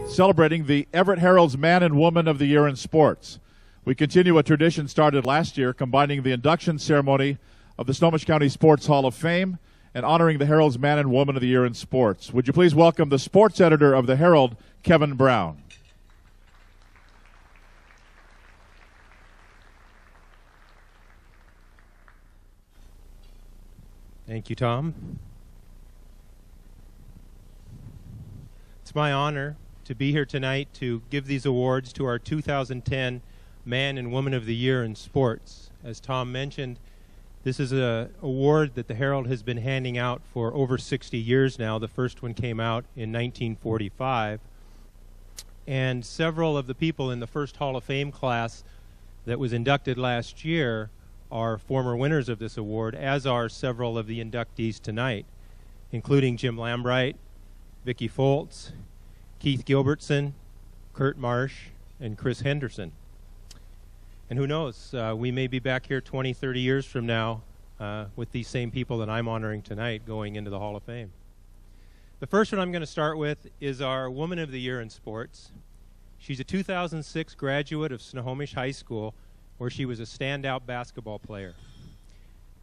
celebrating the Everett Herald's Man and Woman of the Year in Sports. We continue a tradition started last year, combining the induction ceremony of the Snohomish County Sports Hall of Fame and honoring the Herald's Man and Woman of the Year in Sports. Would you please welcome the sports editor of the Herald, Kevin Brown. Thank you, Tom. It's my honor to be here tonight to give these awards to our 2010 Man and Woman of the Year in Sports. As Tom mentioned, this is an award that the Herald has been handing out for over 60 years now. The first one came out in 1945. And several of the people in the first Hall of Fame class that was inducted last year are former winners of this award, as are several of the inductees tonight, including Jim Lambright, Vicki Foltz, Keith Gilbertson, Kurt Marsh, and Chris Henderson. And who knows, we may be back here 20, 30 years from now with these same people that I'm honoring tonight going into the Hall of Fame. The first one I'm going to start with is our Woman of the Year in Sports. She's a 2006 graduate of Snohomish High School, where she was a standout basketball player.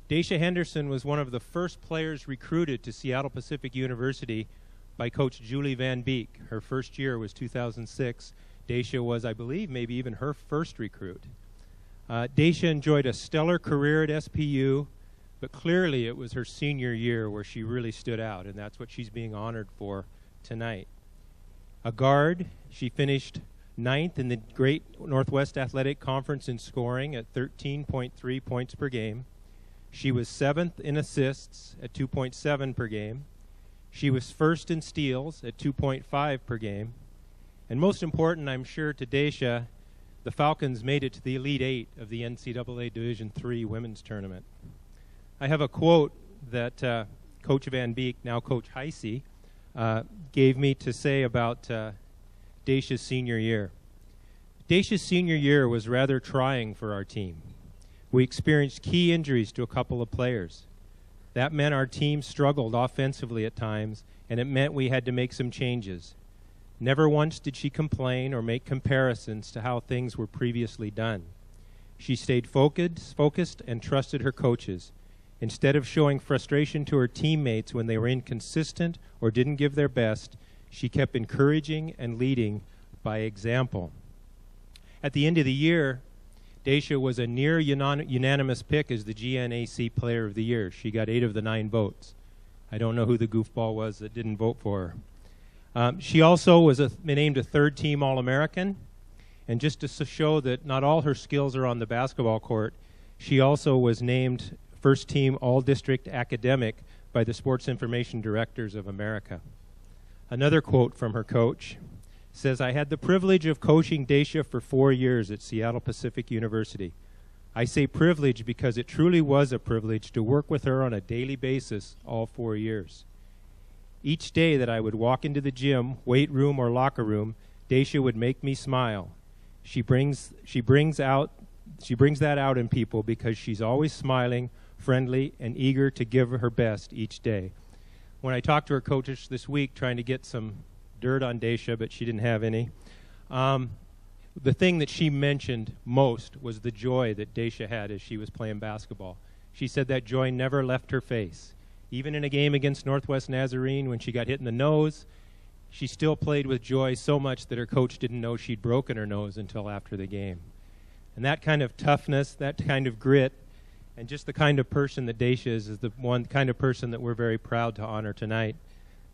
Dacia Henderson was one of the first players recruited to Seattle Pacific University by Coach Julie Van Beek. Her first year was 2006. Dacia was, I believe, maybe even her first recruit. Dacia enjoyed a stellar career at SPU, but clearly it was her senior year where she really stood out, and that's what she's being honored for tonight. A guard, she finished 9th in the Great Northwest Athletic Conference in scoring at 13.3 points per game. She was 7th in assists at 2.7 per game. She was 1st in steals at 2.5 per game. And most important, I'm sure, to Dacia, the Falcons made it to the Elite Eight of the NCAA Division III Women's Tournament. I have a quote that Coach Van Beek, now Coach Heisey, gave me to say about Dacia's senior year. Dacia's senior year was rather trying for our team. We experienced key injuries to a couple of players. That meant our team struggled offensively at times, and it meant we had to make some changes. Never once did she complain or make comparisons to how things were previously done. She stayed focused and trusted her coaches. Instead of showing frustration to her teammates when they were inconsistent or didn't give their best, she kept encouraging and leading by example. At the end of the year, Dacia was a near unanimous pick as the GNAC Player of the Year. She got 8 of the 9 votes. I don't know who the goofball was that didn't vote for her. She also was named a third-team All-American. And just to show that not all her skills are on the basketball court, she also was named first-team All-District Academic by the Sports Information Directors of America. Another quote from her coach says, "I had the privilege of coaching Dacia for 4 years at Seattle Pacific University. I say privilege because it truly was a privilege to work with her on a daily basis all 4 years. Each day that I would walk into the gym, weight room, or locker room, Dacia would make me smile. She brings that out in people because she's always smiling, friendly, and eager to give her best each day." When I talked to her coaches this week trying to get some dirt on Dacia, but she didn't have any, the thing that she mentioned most was the joy that Dacia had as she was playing basketball. She said that joy never left her face. Even in a game against Northwest Nazarene when she got hit in the nose, she still played with joy so much that her coach didn't know she'd broken her nose until after the game. And that kind of toughness, that kind of grit, and just the kind of person that Dacia is the one kind of person that we're very proud to honor tonight.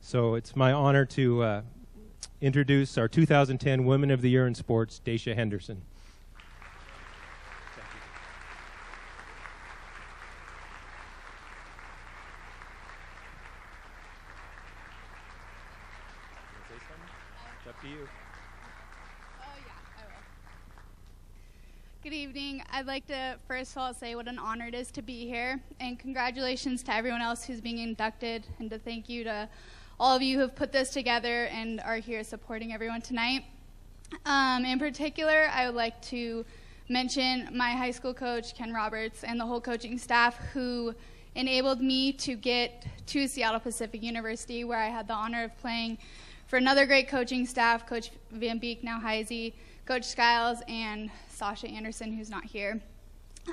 So it's my honor to introduce our 2010 Women of the Year in Sports, Dacia Henderson. It's up to you. Good evening. I'd like to first of all say what an honor it is to be here, and congratulations to everyone else who's being inducted, and to thank you to all of you who have put this together and are here supporting everyone tonight. In particular, I would like to mention my high school coach, Ken Roberts, and the whole coaching staff who enabled me to get to Seattle Pacific University, where I had the honor of playing for another great coaching staff, Coach Van Beek, now Heisey, Coach Skiles, and Sasha Anderson, who's not here.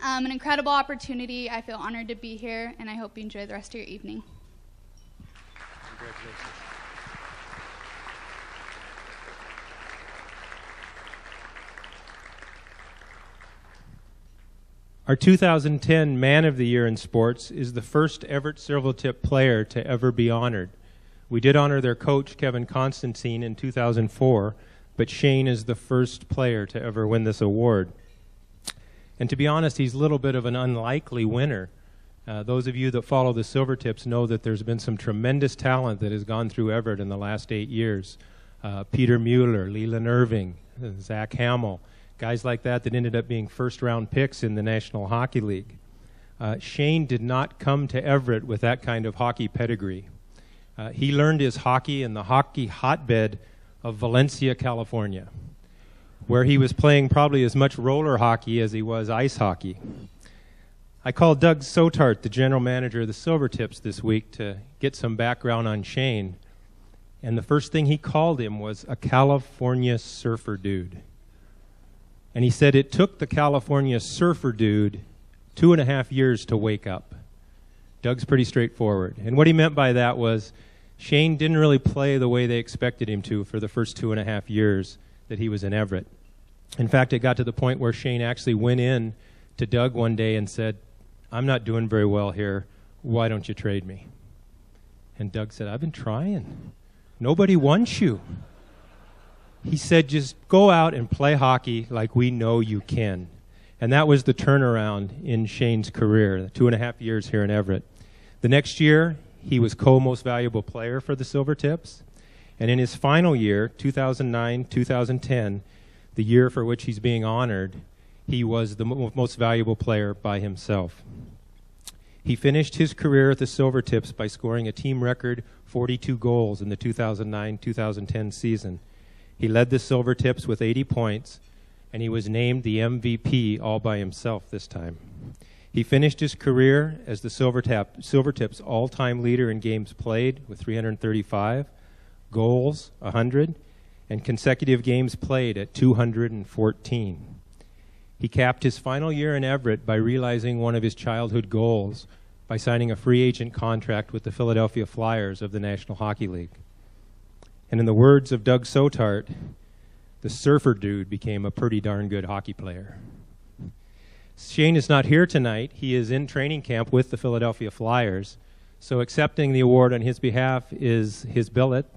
An incredible opportunity. I feel honored to be here, and I hope you enjoy the rest of your evening. Congratulations. Our 2010 Man of the Year in Sports is the first Everett Silvertip player to ever be honored. We did honor their coach, Kevin Constantine, in 2004, but Shane is the first player to ever win this award. And to be honest, he's a little bit of an unlikely winner. Those of you that follow the Silvertips know that there's been some tremendous talent that has gone through Everett in the last 8 years. Peter Mueller, Leland Irving, Zach Hamill, guys like that ended up being first-round picks in the National Hockey League. Shane did not come to Everett with that kind of hockey pedigree. He learned his hockey in the hockey hotbed of Valencia, California, where he was playing probably as much roller hockey as he was ice hockey. I called Doug Sotart, the general manager of the Silvertips, this week to get some background on Shane, and the first thing he called him was a California surfer dude. And he said it took the California surfer dude 2.5 years to wake up. Doug's pretty straightforward. And what he meant by that was Shane didn't really play the way they expected him to for the first 2.5 years that he was in Everett. In fact, it got to the point where Shane actually went in to Doug one day and said, "I'm not doing very well here. Why don't you trade me?" And Doug said, "I've been trying. Nobody wants you." He said, "Just go out and play hockey like we know you can." And that was the turnaround in Shane's career, the 2.5 years here in Everett. The next year, he was co-most valuable player for the Silvertips. And in his final year, 2009-2010, the year for which he's being honored, he was the most valuable player by himself. He finished his career at the Silvertips by scoring a team record 42 goals in the 2009-2010 season. He led the Silvertips with 80 points, and he was named the MVP all by himself this time. He finished his career as the Silvertips all-time leader in games played with 335, goals 100, and consecutive games played at 214. He capped his final year in Everett by realizing one of his childhood goals by signing a free agent contract with the Philadelphia Flyers of the National Hockey League. And in the words of Doug Sotart, the surfer dude became a pretty darn good hockey player. Shane is not here tonight. He is in training camp with the Philadelphia Flyers. So accepting the award on his behalf is his billet,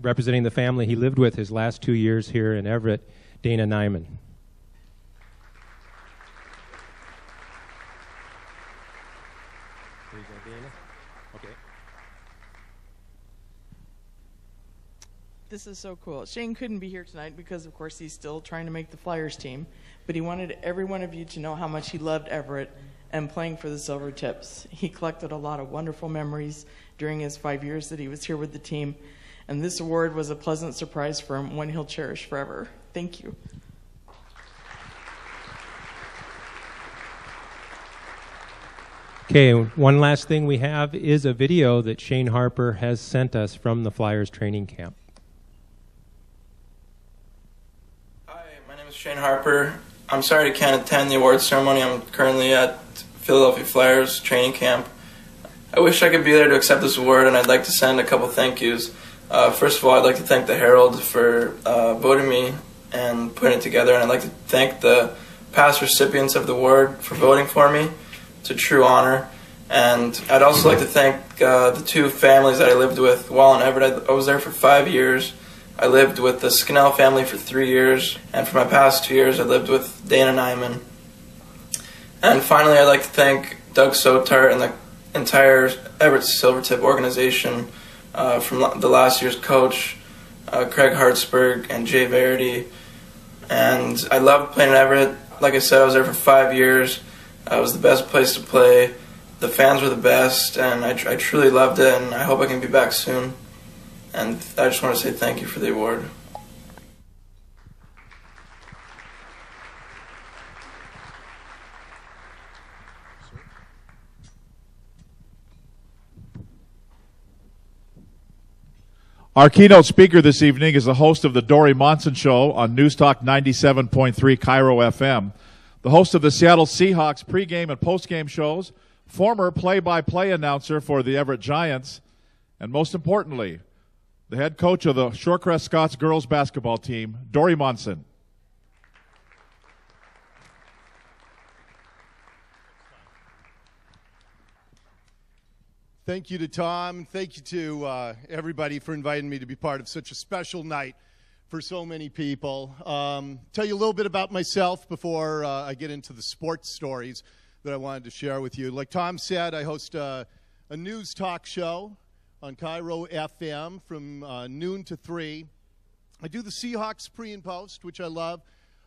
representing the family he lived with his last 2 years here in Everett, Dana Nyman. There you go, Dana. Okay. This is so cool. Shane couldn't be here tonight because, of course, he's still trying to make the Flyers team. But he wanted every one of you to know how much he loved Everett and playing for the Silvertips. He collected a lot of wonderful memories during his 5 years that he was here with the team. And this award was a pleasant surprise for him, one he'll cherish forever. Thank you. Okay, one last thing we have is a video that Shane Harper has sent us from the Flyers training camp. Hi, my name is Shane Harper. I'm sorry I can't attend the awards ceremony. I'm currently at Philadelphia Flyers training camp. I wish I could be there to accept this award, and I'd like to send a couple thank yous. First of all, I'd like to thank the Herald for voting me and putting it together, and I'd like to thank the past recipients of the award for voting for me. It's a true honor. And I'd also like to thank the two families that I lived with while in Everett. I was there for 5 years. I lived with the Scannell family for 3 years, and for my past 2 years I lived with Dana Nyman. And finally, I'd like to thank Doug Sotart and the entire Everett Silvertip organization, from the last year's coach, Craig Hartsburg and Jay Verity. And I loved playing at Everett. Like I said, I was there for 5 years. It was the best place to play. The fans were the best, and I truly loved it, and I hope I can be back soon. And I just want to say thank you for the award. Our keynote speaker this evening is the host of the Dory Monson Show on News Talk 97.3 Cairo FM, the host of the Seattle Seahawks pregame and postgame shows, former play-by-play announcer for the Everett Giants, and most importantly, the head coach of the Shorecrest Scots girls basketball team, Dory Monson. Thank you to Tom. Thank you to everybody for inviting me to be part of such a special night for so many people. Tell you a little bit about myself before I get into the sports stories that I wanted to share with you. Like Tom said, I host a news talk show on Cairo FM from noon to 3. I do the Seahawks pre and post, which I love.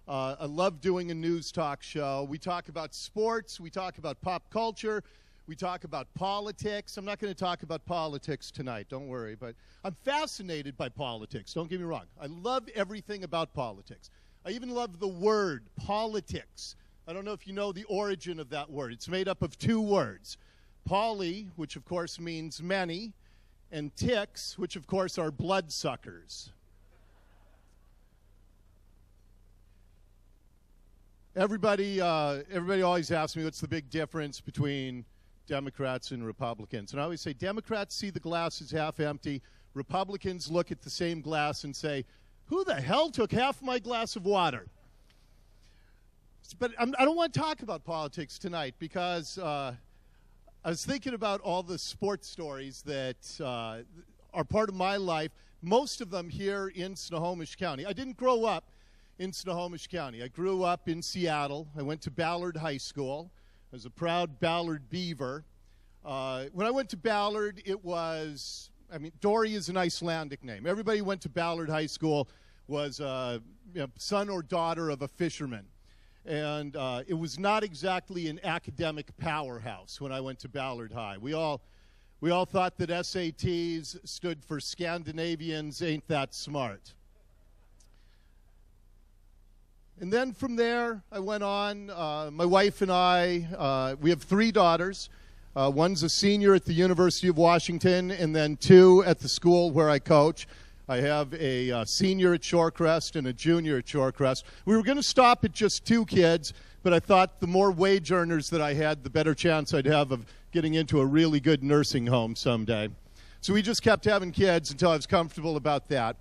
I love doing a news talk show. We talk about sports. We talk about pop culture. We talk about politics. I'm not going to talk about politics tonight, don't worry, but I'm fascinated by politics, don't get me wrong. I love everything about politics. I even love the word politics. I don't know if you know the origin of that word. It's made up of two words. Poly, which of course means many, and ticks, which of course are bloodsuckers. Everybody always asks me what's the big difference between Democrats and Republicans. And I always say Democrats see the glass as half empty. Republicans look at the same glass and say, who the hell took half my glass of water? But I don't want to talk about politics tonight because I was thinking about all the sports stories that are part of my life, most of them here in Snohomish County. I didn't grow up in Snohomish County. I grew up in Seattle. I went to Ballard High School. I was a proud Ballard Beaver. When I went to Ballard, it was, Dory is an Icelandic name. Everybody who went to Ballard High School was son or daughter of a fisherman. And it was not exactly an academic powerhouse when I went to Ballard High. We all thought that SATs stood for Scandinavians Ain't That Smart. And then from there, I went on. My wife and I, we have 3 daughters. One's a senior at the University of Washington, and then 2 at the school where I coach. I have a senior at Shorecrest and a junior at Shorecrest. We were going to stop at just 2 kids, but I thought the more wage earners that I had, the better chance I'd have of getting into a really good nursing home someday. So we just kept having kids until I was comfortable about that.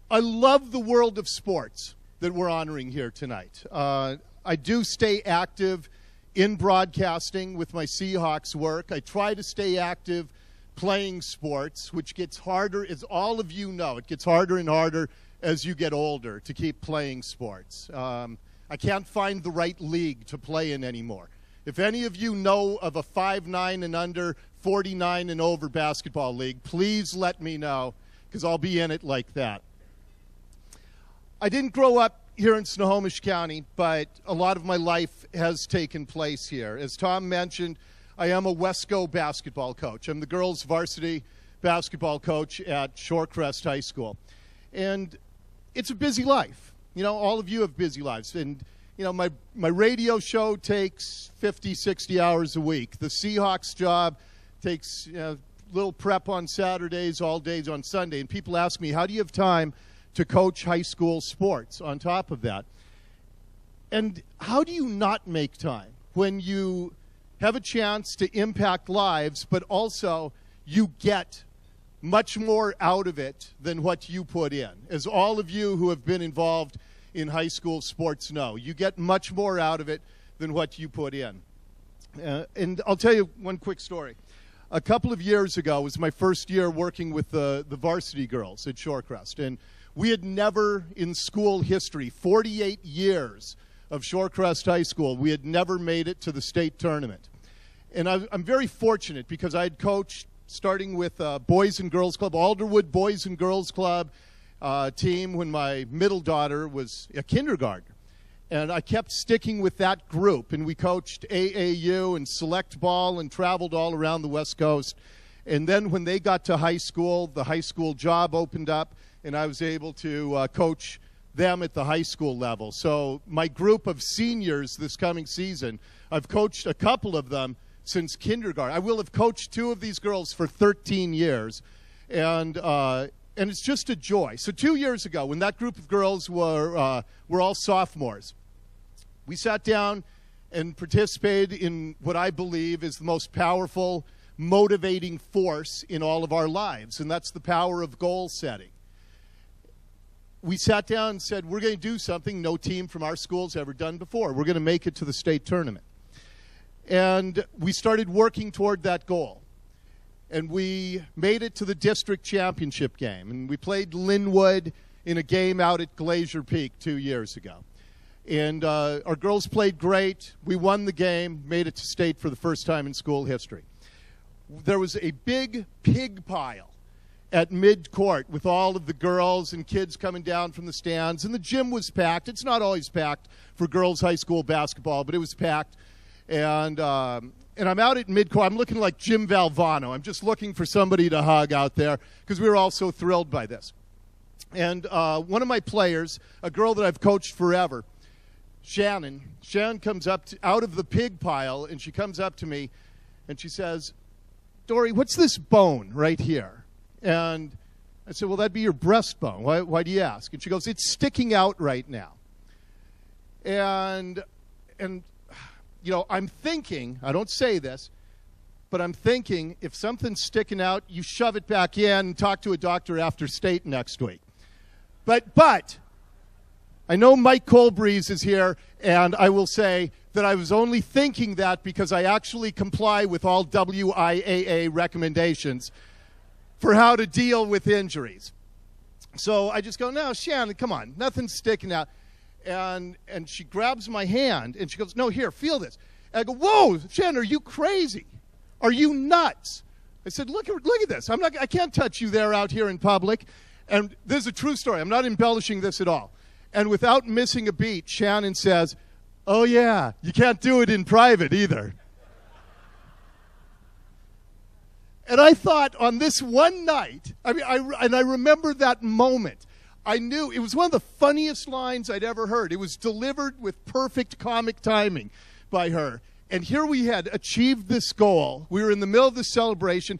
I love the world of sports that we're honoring here tonight. I do stay active in broadcasting with my Seahawks work. I try to stay active playing sports, which gets harder, as all of you know. It gets harder and harder as you get older to keep playing sports. I can't find the right league to play in anymore. If any of you know of a 5'9" and under, 49 and over basketball league, please let me know, because I'll be in it like that. I didn't grow up here in Snohomish County, but a lot of my life has taken place here. As Tom mentioned, I am a Wesco basketball coach. I'm the girls' varsity basketball coach at Shorecrest High School. And it's a busy life. You know, all of you have busy lives. And, you know, my radio show takes 50, 60 hours a week. The Seahawks job takes little prep on Saturdays, all days on Sunday. And people ask me, how do you have time to coach high school sports on top of that? And how do you not make time when you have a chance to impact lives, but also you get much more out of it than what you put in? As all of you who have been involved in high school sports know, you get much more out of it than what you put in. And I'll tell you one quick story. A couple of years ago was my first year working with the varsity girls at Shorecrest, and we had never in school history, 48 years of Shorecrest High School, we had never made it to the state tournament. And I'm very fortunate because I had coached, starting with Boys and Girls Club, Alderwood Boys and Girls Club team when my middle daughter was a kindergartner. And I kept sticking with that group, and we coached AAU and select ball and traveled all around the West Coast. And then when they got to high school, the high school job opened up, and I was able to coach them at the high school level. So my group of seniors this coming season, I've coached a couple of them since kindergarten. I will have coached 2 of these girls for 13 years. And and it's just a joy. So 2 years ago, when that group of girls were all sophomores, we sat down and participated in what I believe is the most powerful, motivating force in all of our lives, and that's the power of goal setting. We sat down and said, we're going to do something no team from our school's ever done before. We're going to make it to the state tournament. And we started working toward that goal. And we made it to the district championship game. And we played Linwood in a game out at Glacier Peak 2 years ago. And our girls played great. We won the game, made it to state for the first time in school history. There was a big pig pile at mid-court with all of the girls and kids coming down from the stands, and the gym was packed. It's not always packed for girls' high school basketball, but it was packed. And I'm out at mid-court. I'm looking like Jim Valvano. I'm just looking for somebody to hug out there because we were all so thrilled by this. And one of my players, a girl that I've coached forever, Shannon comes up out of the pig pile, and she comes up to me, and she says, Dory, what's this bone right here? And I said, well, that'd be your breastbone. Why do you ask? And she goes, it's sticking out right now. And you know, I'm thinking, I don't say this, but I'm thinking if something's sticking out, you shove it back in and talk to a doctor after state next week. But I know Mike Colbreeze is here, and I will say that I was only thinking that because I actually comply with all WIAA recommendations for how to deal with injuries. So I just go, no, Shannon, come on, nothing's sticking out. And she grabs my hand, and she goes, no, here, feel this. And I go, whoa, Shannon, are you crazy? Are you nuts? I said, look at this. I can't touch you there out here in public. And this is a true story. I'm not embellishing this at all. And without missing a beat, Shannon says, oh, yeah, you can't do it in private either. And I thought on this one night, I remember that moment. I knew it was one of the funniest lines I'd ever heard. It was delivered with perfect comic timing by her. And here we had achieved this goal. We were in the middle of the celebration.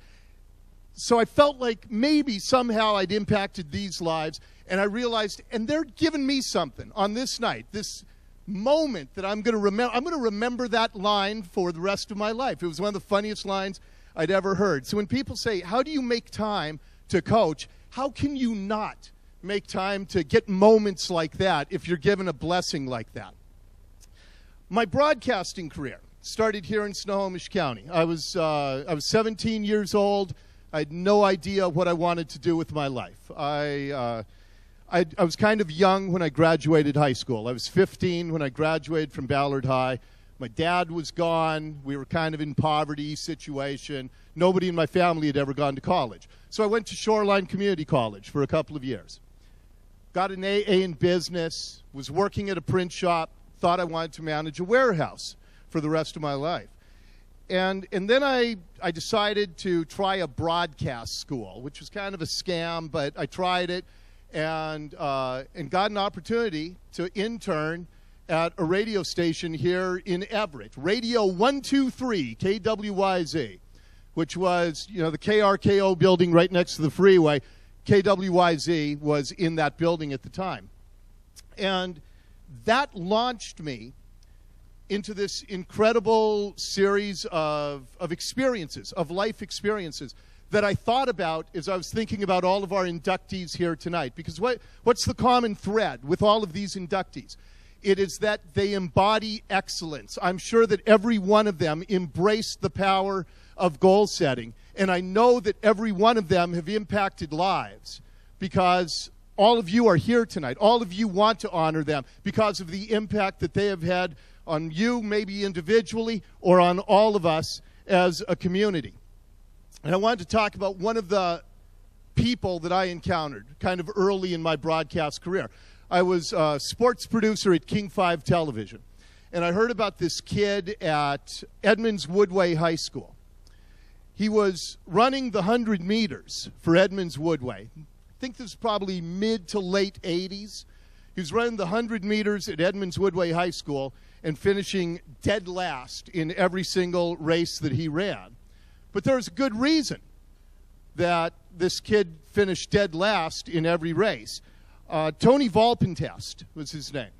So I felt like maybe somehow I'd impacted these lives. And I realized, and they're giving me something on this night, this moment that I'm going to remember. I'm going to remember that line for the rest of my life. It was one of the funniest lines I'd ever heard. So when people say, how do you make time to coach? How can you not make time to get moments like that if you're given a blessing like that? My broadcasting career started here in Snohomish County. I was 17 years old. I had no idea what I wanted to do with my life. I was kind of young when I graduated high school. I was 15 when I graduated from Ballard High. My dad was gone. We were kind of in poverty situation. Nobody in my family had ever gone to college. So I went to Shoreline Community College for a couple of years. Got an AA in business, was working at a print shop, thought I wanted to manage a warehouse for the rest of my life. And then I decided to try a broadcast school, which was kind of a scam, but I tried it and got an opportunity to intern at a radio station here in Everett, Radio 123 KWYZ, which was, you know, the KRKO building right next to the freeway. KWYZ was in that building at the time. And that launched me into this incredible series of experiences, of life experiences that I thought about as I was thinking about all of our inductees here tonight. Because what's the common thread with all of these inductees? It is that they embody excellence. I'm sure that every one of them embraced the power of goal setting. And I know that every one of them have impacted lives because all of you are here tonight. All of you want to honor them because of the impact that they have had on you, maybe individually, or on all of us as a community. And I wanted to talk about one of the people that I encountered kind of early in my broadcast career. I was a sports producer at King 5 Television, and I heard about this kid at Edmonds Woodway High School. He was running the 100 meters for Edmonds Woodway. I think this was probably mid to late 80s. He was running the 100 meters at Edmonds Woodway High School and finishing dead last in every single race that he ran. But there's a good reason that this kid finished dead last in every race. Tony Volpentest was his name.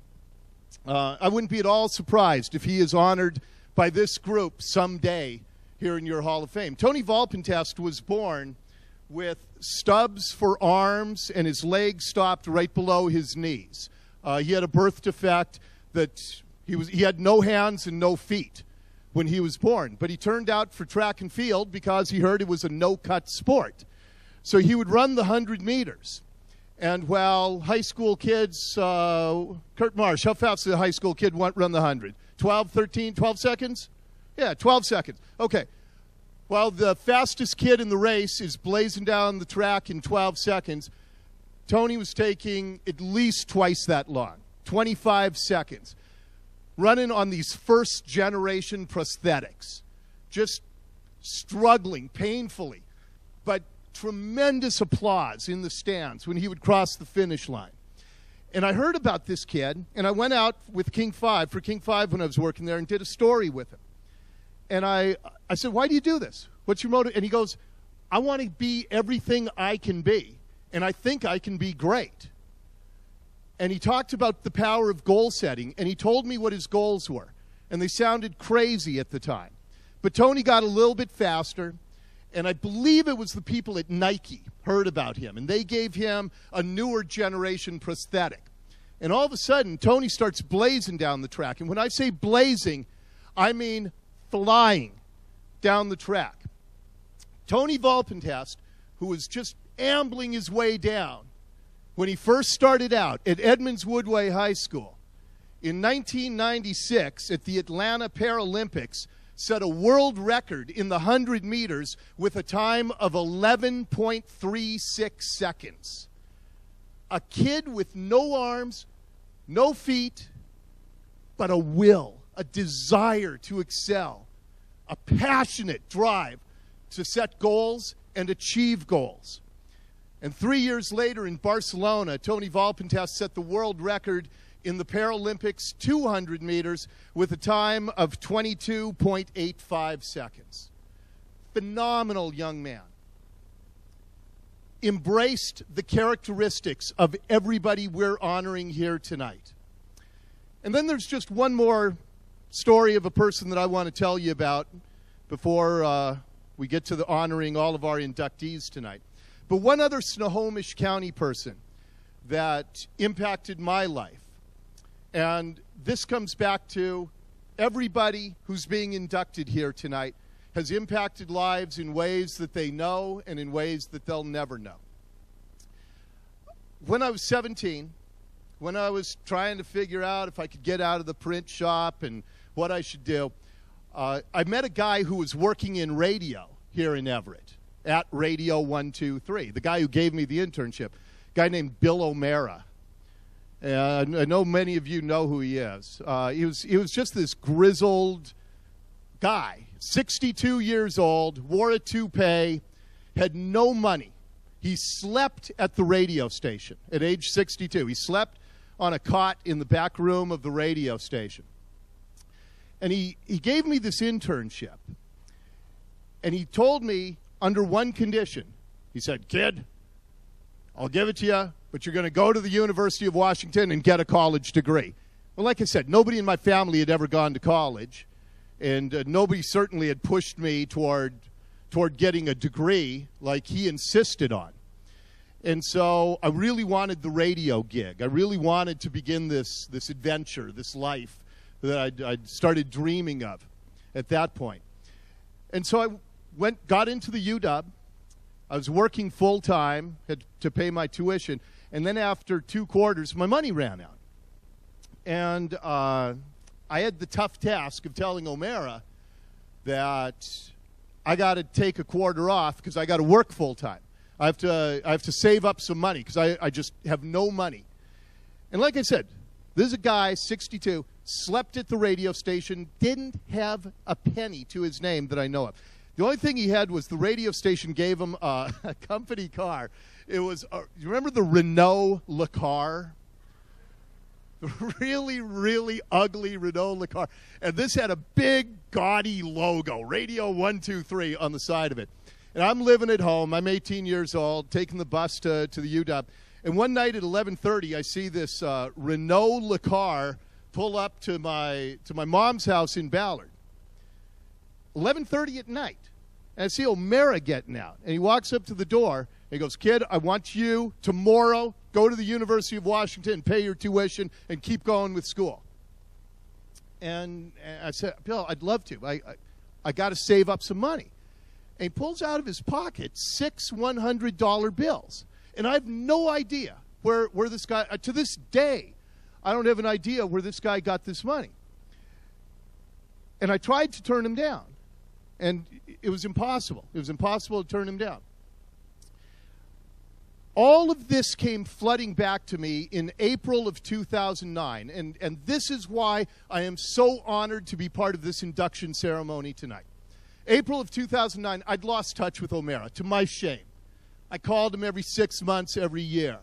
I wouldn't be at all surprised if he is honored by this group someday here in your Hall of Fame. Tony Volpentest was born with stubs for arms, and his legs stopped right below his knees. He had a birth defect that he had no hands and no feet when he was born. But he turned out for track and field because he heard it was a no-cut sport. So he would run the 100 meters. And while high school kids, Kurt Marsh, how fast did a high school kid run the 100? 12, 13, 12 seconds? Yeah, 12 seconds. Okay. While the fastest kid in the race is blazing down the track in 12 seconds, Tony was taking at least twice that long, 25 seconds, running on these first-generation prosthetics, just struggling painfully, but tremendous applause in the stands when he would cross the finish line. And I heard about this kid, and I went out with King 5 for King 5 when I was working there and did a story with him. And I said, why do you do this? What's your motive? And he goes, I want to be everything I can be, and I think I can be great. And he talked about the power of goal setting, and he told me what his goals were. And they sounded crazy at the time. But Tony got a little bit faster, and I believe it was the people at Nike heard about him, and they gave him a newer generation prosthetic. And all of a sudden, Tony starts blazing down the track. And when I say blazing, I mean flying down the track. Tony Volpentest, who was just ambling his way down, when he first started out at Edmonds Woodway High School, in 1996 at the Atlanta Paralympics, set a world record in the 100 meters with a time of 11.36 seconds. A kid with no arms, no feet, but a will, a desire to excel, a passionate drive to set goals and achieve goals. And 3 years later in Barcelona, Tony Volpentest set the world record in the Paralympics 200 meters with a time of 22.85 seconds. Phenomenal young man. Embraced the characteristics of everybody we're honoring here tonight. And then there's just one more story of a person that I want to tell you about before we get to the honoring all of our inductees tonight. But one other Snohomish County person that impacted my life. And this comes back to everybody who's being inducted here tonight has impacted lives in ways that they know and in ways that they'll never know. When I was 17, when I was trying to figure out if I could get out of the print shop and what I should do, I met a guy who was working in radio here in Everett at Radio 123, the guy who gave me the internship, a guy named Bill O'Mara. I know many of you know who he is. He was just this grizzled guy, 62 years old, wore a toupee, had no money. He slept at the radio station at age 62. He slept on a cot in the back room of the radio station. And he gave me this internship. And he told me under one condition. He said, kid, I'll give it to you, but you're going to go to the University of Washington and get a college degree. Well, like I said, nobody in my family had ever gone to college, and nobody certainly had pushed me toward getting a degree like he insisted on. And so I really wanted the radio gig. I really wanted to begin this adventure, this life that I'd started dreaming of at that point. And so I got into the UW. I was working full-time, had to pay my tuition, and then after 2 quarters, my money ran out. And I had the tough task of telling O'Mara that I got to take a quarter off because I got to work full-time. I have to save up some money because I just have no money. And like I said, this is a guy, 62, slept at the radio station, didn't have a penny to his name that I know of. The only thing he had was the radio station gave him a company car. It was, you remember the Renault Le Car? The really, really ugly Renault Le Car. And this had a big, gaudy logo, Radio 123, on the side of it. And I'm living at home. I'm 18 years old, taking the bus to the UW. And one night at 11:30, I see this Renault Le Car pull up to my mom's house in Ballard. 11:30 at night. And I see O'Mara getting out. And he walks up to the door, and he goes, "Kid, I want you tomorrow, go to the University of Washington, pay your tuition, and keep going with school." And I said, "Bill, I'd love to. I got to save up some money." And he pulls out of his pocket 6 $100 bills. And I have no idea where this guy, to this day, I don't have an idea where this guy got this money. And I tried to turn him down. And it was impossible. It was impossible to turn him down. All of this came flooding back to me in April of 2009. And this is why I am so honored to be part of this induction ceremony tonight. April of 2009, I'd lost touch with O'Mara, to my shame. I called him every 6 months, every year.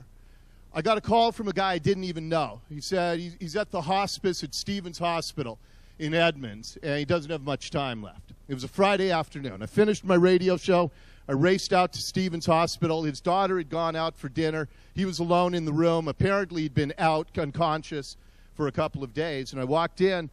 I got a call from a guy I didn't even know. He said he's at the hospice at Stevens Hospital in Edmonds, and he doesn't have much time left. It was a Friday afternoon. I finished my radio show. I raced out to Stevens Hospital. His daughter had gone out for dinner. He was alone in the room. Apparently, he'd been out, unconscious, for a couple of days. And I walked in,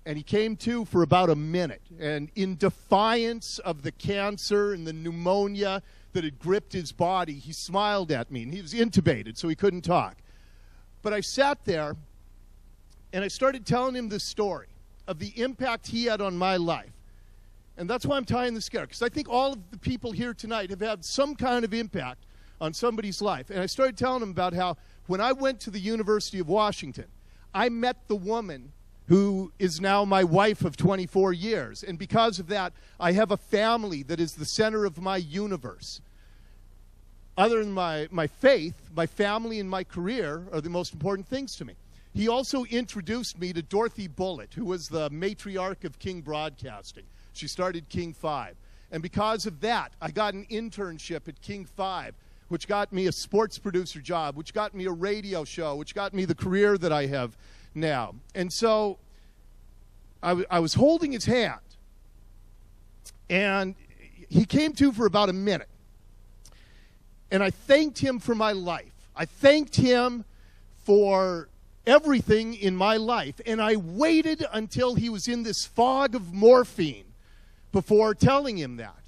and he came to for about a minute. And in defiance of the cancer and the pneumonia that had gripped his body, he smiled at me. And he was intubated, so he couldn't talk. But I sat there, and I started telling him this story of the impact he had on my life. And that's why I'm tying this together, because I think all of the people here tonight have had some kind of impact on somebody's life. And I started telling him about how when I went to the University of Washington, I met the woman who is now my wife of 24 years. And because of that, I have a family that is the center of my universe. Other than my faith, my family and my career are the most important things to me. He also introduced me to Dorothy Bullitt, who was the matriarch of King Broadcasting. She started King 5. And because of that, I got an internship at King 5, which got me a sports producer job, which got me a radio show, which got me the career that I have now. And so I was holding his hand, and he came to for about a minute. And I thanked him for my life. I thanked him for everything in my life. And I waited until he was in this fog of morphine before telling him that.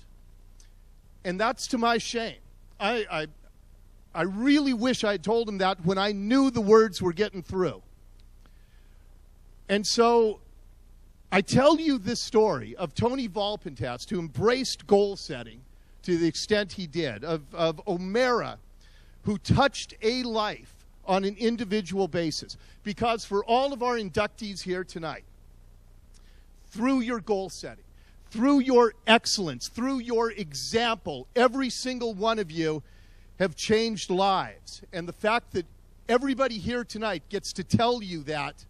And that's to my shame. I really wish I had told him that when I knew the words were getting through. And so I tell you this story of Tony Volpentast, who embraced goal setting to the extent he did, of O'Mara, who touched a life on an individual basis. Because for all of our inductees here tonight, through your goal setting, through your excellence, through your example, every single one of you have changed lives. And the fact that everybody here tonight gets to tell you that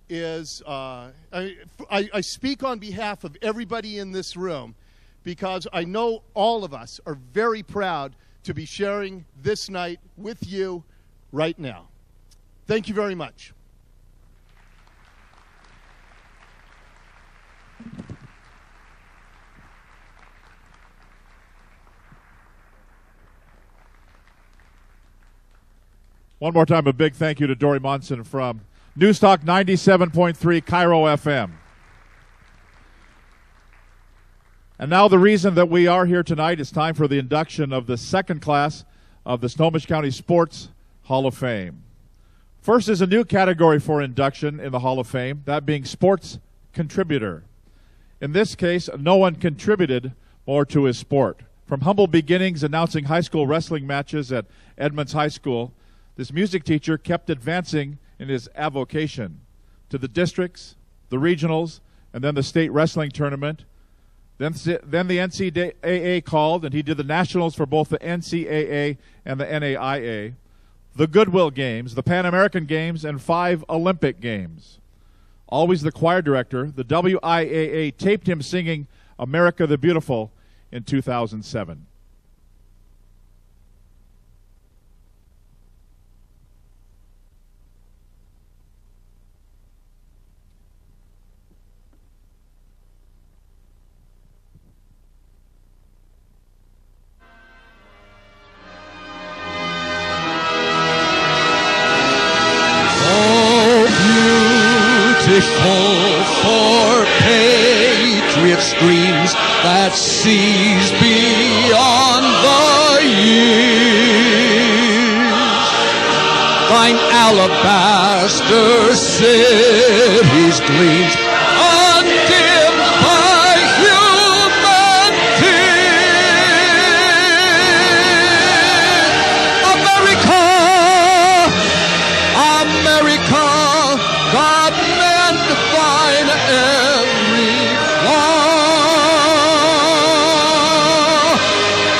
is, I speak on behalf of everybody in this room, because I know all of us are very proud to be sharing this night with you right now. Thank you very much. One more time, a big thank you to Dory Monson from Newstalk 97.3 Cairo FM. And now the reason that we are here tonight is time for the induction of the second class of the Snohomish County Sports Hall of Fame. First is a new category for induction in the Hall of Fame, that being Sports Contributor. In this case, no one contributed more to his sport. From humble beginnings announcing high school wrestling matches at Edmonds High School, this music teacher kept advancing in his avocation to the districts, the regionals, and then the state wrestling tournament. Then the NCAA called, and he did the nationals for both the NCAA and the NAIA, the Goodwill Games, the Pan American Games, and 5 Olympic Games. Always the choir director, the WIAA taped him singing America the Beautiful in 2007. wishful for patriots' dreams that sees beyond the years. Thine alabaster cities gleams, undimmed by human tears. America, America, God mend thine every flaw.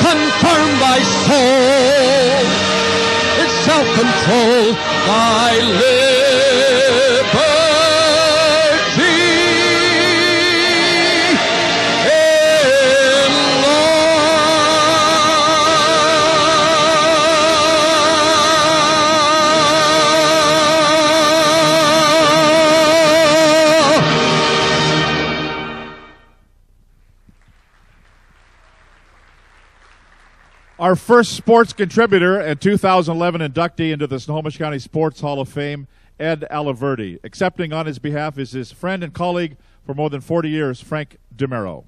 Confirm thy soul in self-control, thy liberty in law. Our first sports contributor and 2011 inductee into the Snohomish County Sports Hall of Fame, Ed Aliverdi. Accepting on his behalf is his friend and colleague for more than 40 years, Frank DeMero.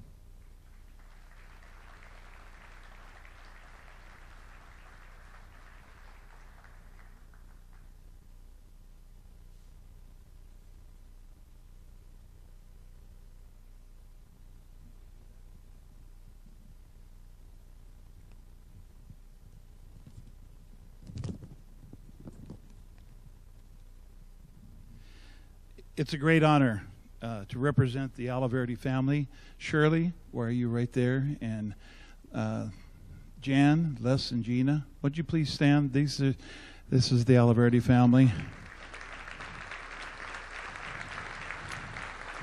It's a great honor to represent the Aliverdi family. Shirley, where are you right there? And Jan, Les, and Gina, would you please stand? This is the Aliverdi family.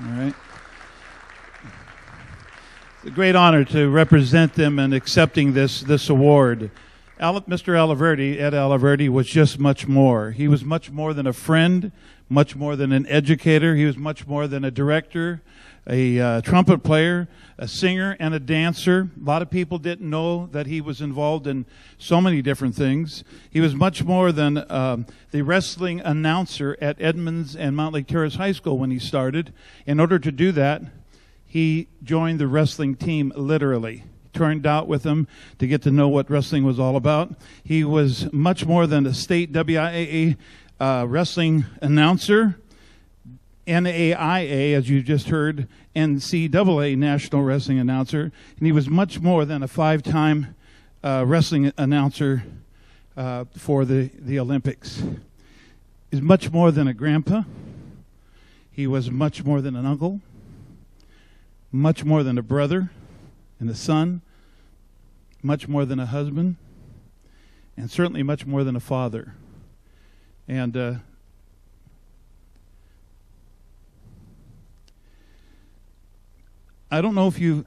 All right. It's a great honor to represent them in accepting this award. Mr. Aliverdi, Ed Aliverdi, was just much more. He was much more than a friend, much more than an educator. He was much more than a director, a trumpet player, a singer, and a dancer. A lot of people didn't know that he was involved in so many different things. He was much more than the wrestling announcer at Edmonds and Mount Lake Terrace High School when he started. In order to do that, he joined the wrestling team literally. Turned out with them to get to know what wrestling was all about. He was much more than a state WIAA wrestling announcer, NAIA, as you just heard, NCAA national wrestling announcer, and he was much more than a 5-time wrestling announcer for the Olympics. He's much more than a grandpa. He was much more than an uncle, much more than a brother and a son, much more than a husband, and certainly much more than a father. And I don't know if you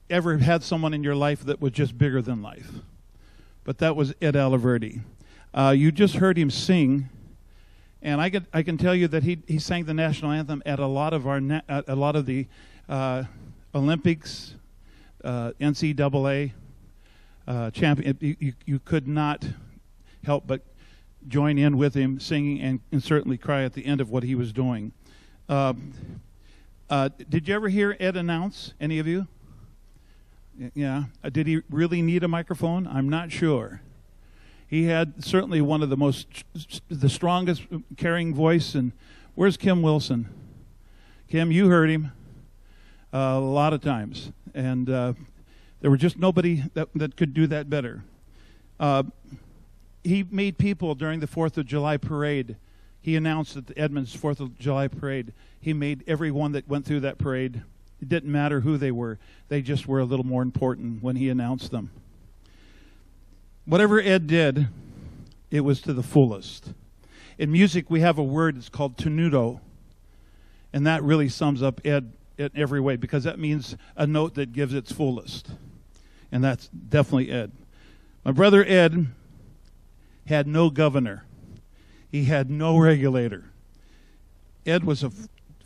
ever had someone in your life that was just bigger than life, but that was Ed Aliverdi. You just heard him sing, and I can tell you that he sang the national anthem at a lot of the Olympics, NCAA champion. You could not help but join in with him singing and certainly cry at the end of what he was doing. Did you ever hear Ed announce, any of you? Yeah. Did he really need a microphone? I'm not sure. He had certainly one of the strongest carrying voice. And where's Kim Wilson? Kim, you heard him a lot of times. And there were just nobody that could do that better. He made people during the 4th of July parade. He announced at the Edmonds 4th of July parade, he made everyone that went through that parade, it didn't matter who they were, they just were a little more important when he announced them. Whatever Ed did, it was to the fullest. In music, we have a word, it's called tenuto, and that really sums up Ed in every way, because that means a note that gives its fullest. And that's definitely Ed. My brother Ed had no governor. He had no regulator. Ed was a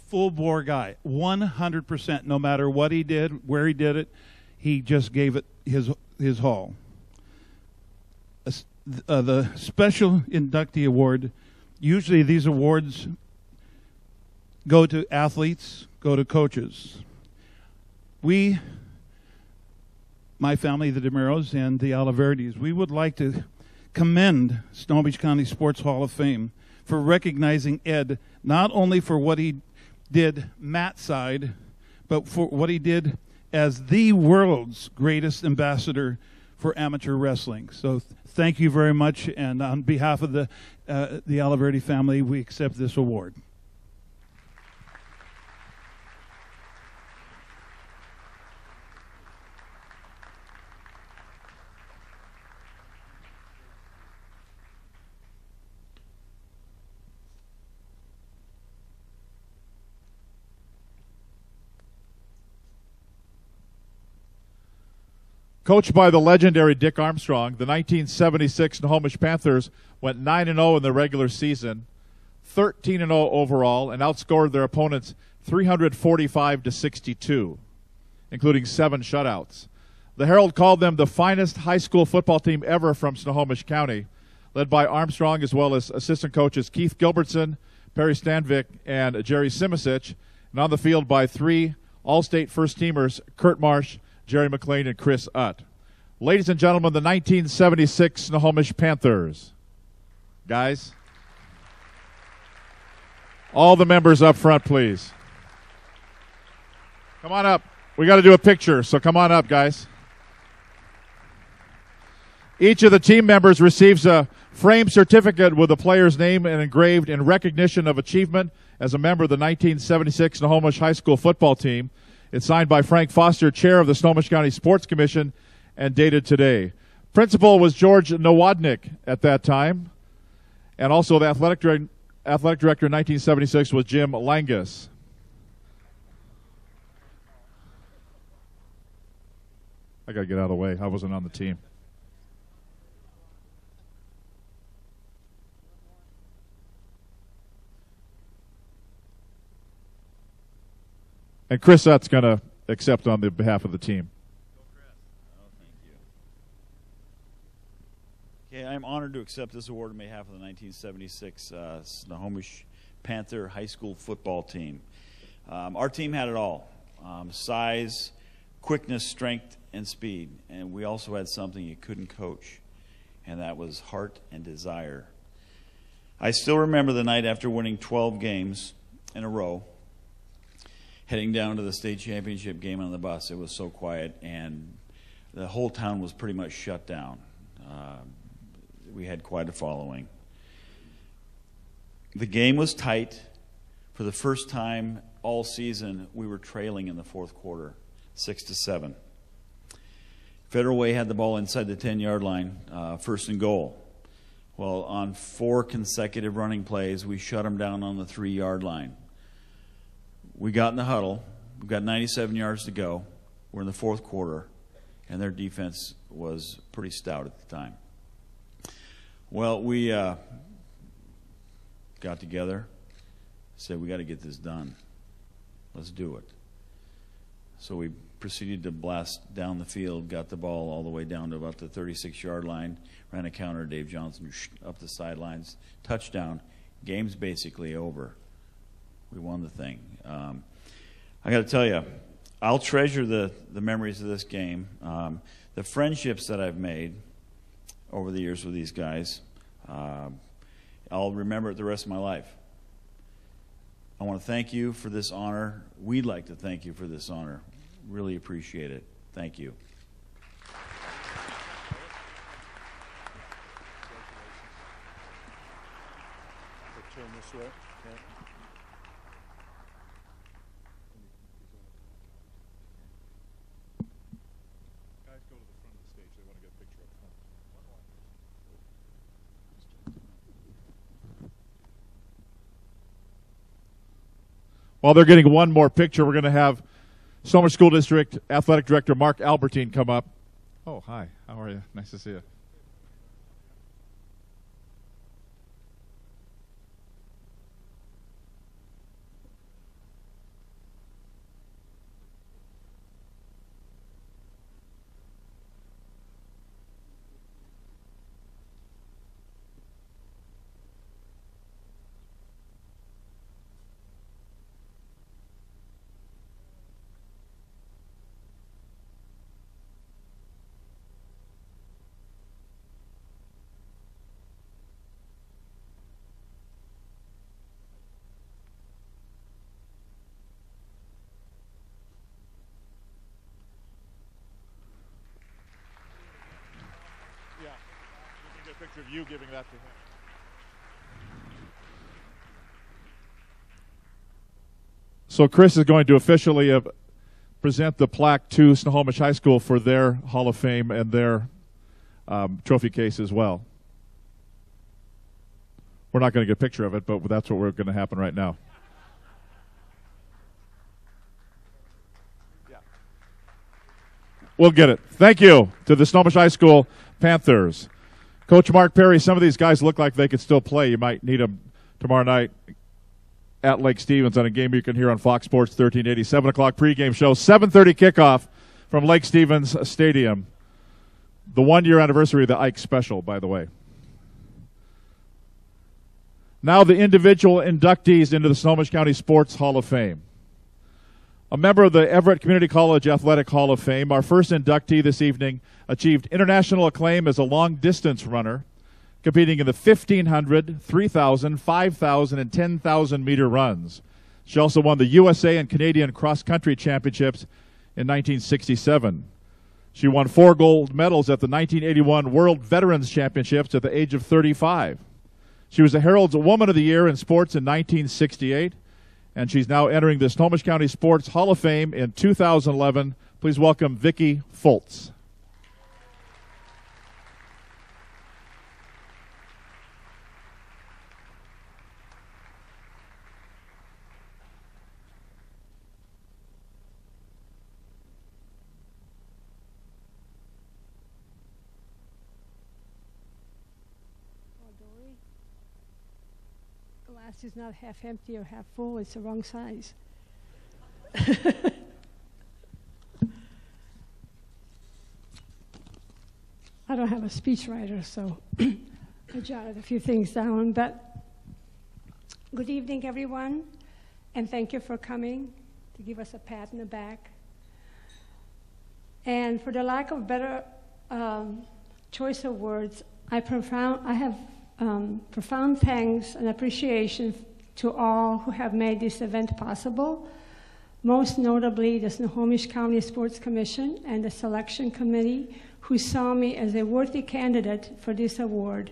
full-bore guy, 100%. No matter what he did, where he did it, he just gave it his all. The special inductee award, usually these awards go to athletes, go to coaches. We, my family, the DeMeros and the Alaverdes, we would like to commend Snohomish County Sports Hall of Fame for recognizing Ed not only for what he did mat side, but for what he did as the world's greatest ambassador for amateur wrestling. So thank you very much, and on behalf of the Alaverde family, we accept this award. Coached by the legendary Dick Armstrong, the 1976 Snohomish Panthers went 9-0 in the regular season, 13-0 overall, and outscored their opponents 345-62, including 7 shutouts. The Herald called them the finest high school football team ever from Snohomish County, led by Armstrong as well as assistant coaches Keith Gilbertson, Perry Stanvik, and Jerry Simisich, and on the field by 3 All-State first-teamers, Kurt Marsh, Jerry McLean, and Chris Utt. Ladies and gentlemen, the 1976 Snohomish Panthers. Guys, all the members up front, please. Come on up. We got to do a picture, so come on up, guys. Each of the team members receives a framed certificate with the player's name and engraved in recognition of achievement as a member of the 1976 Snohomish High School football team. It's signed by Frank Foster, chair of the Snohomish County Sports Commission, and dated today. Principal was George Nowodnik at that time, and also the athletic director in 1976 was Jim Langus. I got to get out of the way. I wasn't on the team. And Chris Utt's going to accept on the behalf of the team. Okay, I'm honored to accept this award on behalf of the 1976 Snohomish Panther High School football team. Our team had it all. Size, quickness, strength, and speed. And we also had something you couldn't coach, and that was heart and desire. I still remember the night after winning 12 games in a row, heading down to the state championship game on the bus. It was so quiet, and the whole town was pretty much shut down. We had quite a following. The game was tight. For the first time all season, we were trailing in the fourth quarter, 6-7. Federal Way had the ball inside the 10-yard line, first and goal. Well, on 4 consecutive running plays, we shut them down on the 3-yard line. We got in the huddle. We've got 97 yards to go. We're in the fourth quarter, and their defense was pretty stout at the time. Well, we got together, said we got to get this done. Let's do it. So we proceeded to blast down the field, got the ball all the way down to about the 36-yard line, ran a counter, Dave Johnson up the sidelines, touchdown. Game's basically over. We won the thing. I got to tell you, I'll treasure the memories of this game. The friendships that I've made over the years with these guys, I'll remember it the rest of my life. I want to thank you for this honor. We'd like to thank you for this honor. Really appreciate it. Thank you. Turn this way. Yeah. Guys, go to the front of the stage. They want to get a picture up front. While they're getting one more picture, we're going to have Snohomish School District Athletic Director Mark Albertine come up. Oh, hi. How are you? Nice to see you. picture of you giving that to him. So Chris is going to officially present the plaque to Snohomish High School for their Hall of Fame and their trophy case as well. We're not going to get a picture of it, but that's what we're going to happen right now. We'll get it. Thank you to the Snohomish High School Panthers. Coach Mark Perry, some of these guys look like they could still play. You might need them tomorrow night at Lake Stevens on a game you can hear on Fox Sports 1380. 7 o'clock pregame show. 7:30 kickoff from Lake Stevens Stadium. The 1-year anniversary of the Ike Special, by the way. Now the individual inductees into the Snohomish County Sports Hall of Fame. A member of the Everett Community College Athletic Hall of Fame, our first inductee this evening achieved international acclaim as a long-distance runner, competing in the 1,500, 3,000, 5,000, and 10,000-meter runs. She also won the USA and Canadian cross-country championships in 1967. She won 4 gold medals at the 1981 World Veterans Championships at the age of 35. She was the Herald's Woman of the Year in Sports in 1968, and she's now entering the Snohomish County Sports Hall of Fame in 2011. Please welcome Vicki Foltz. Glass is not half empty or half full, it's the wrong size. I don't have a speechwriter, so I jotted a few things down. But good evening, everyone, and thank you for coming to give us a pat on the back. And for the lack of better choice of words, I have profound thanks and appreciation to all who have made this event possible, most notably the Snohomish County Sports Commission and the Selection Committee, who saw me as a worthy candidate for this award.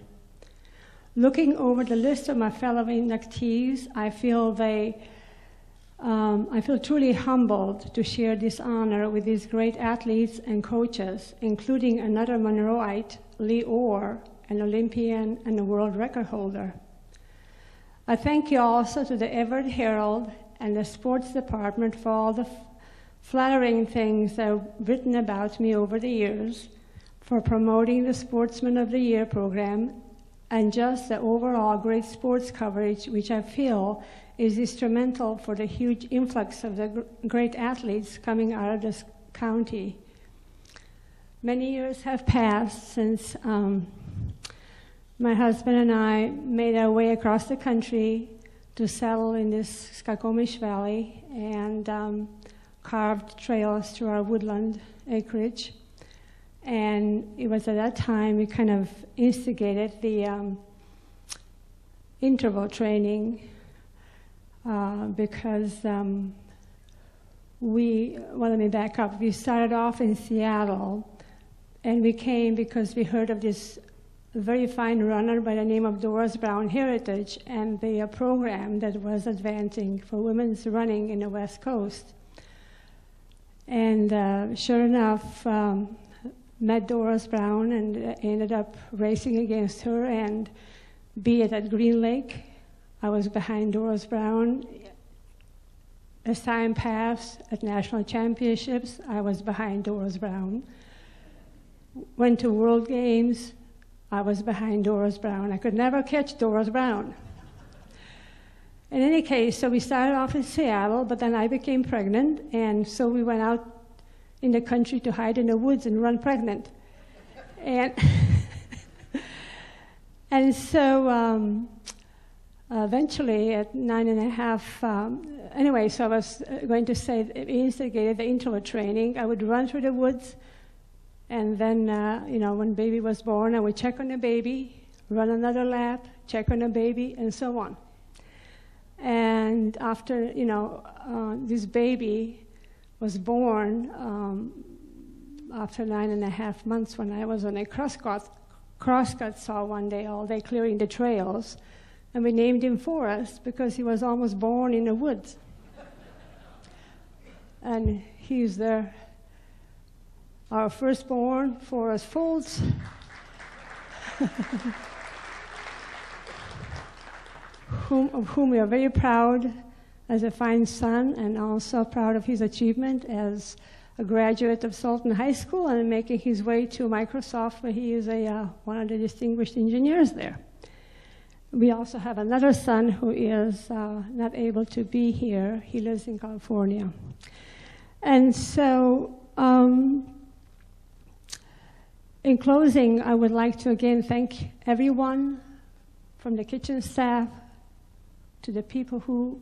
Looking over the list of my fellow inductees, I feel truly humbled to share this honor with these great athletes and coaches, including another Monroeite, Lee Orr, an Olympian and a world record holder. I thank you also to the Everett Herald and the sports department for all the flattering things that have written about me over the years, for promoting the Sportsman of the Year program, and just the overall great sports coverage, which I feel is instrumental for the huge influx of the great athletes coming out of this county. Many years have passed since my husband and I made our way across the country to settle in this Snohomish Valley and carved trails through our woodland acreage. And it was at that time we kind of instigated the interval training because let me back up. We started off in Seattle, and we came because we heard of this very fine runner by the name of Doris Brown Heritage and the program that was advancing for women's running in the West Coast. And sure enough, met Doris Brown and ended up racing against her, and be it at Green Lake, I was behind Doris Brown. As time passed, at national championships, I was behind Doris Brown. Went to World Games, I was behind Doris Brown. I could never catch Doris Brown. In any case, so we started off in Seattle, but then I became pregnant, and so we went out in the country to hide in the woods and run pregnant. And and so eventually at 9.5, anyway, so I was going to say, we instigated the interval training. I would run through the woods, and then, when baby was born, I would check on the baby, run another lap, check on the baby, and so on. And after, this baby was born after 9.5 months when I was on a crosscut saw one day, all day clearing the trails. And we named him Forrest because he was almost born in the woods. And he's there, our firstborn, Forrest Foltz. Of whom we are very proud as a fine son, and also proud of his achievement as a graduate of Salton High School and making his way to Microsoft, where he is one of the distinguished engineers there. We also have another son who is not able to be here. He lives in California. And so, in closing, I would like to again thank everyone from the kitchen staff to the people who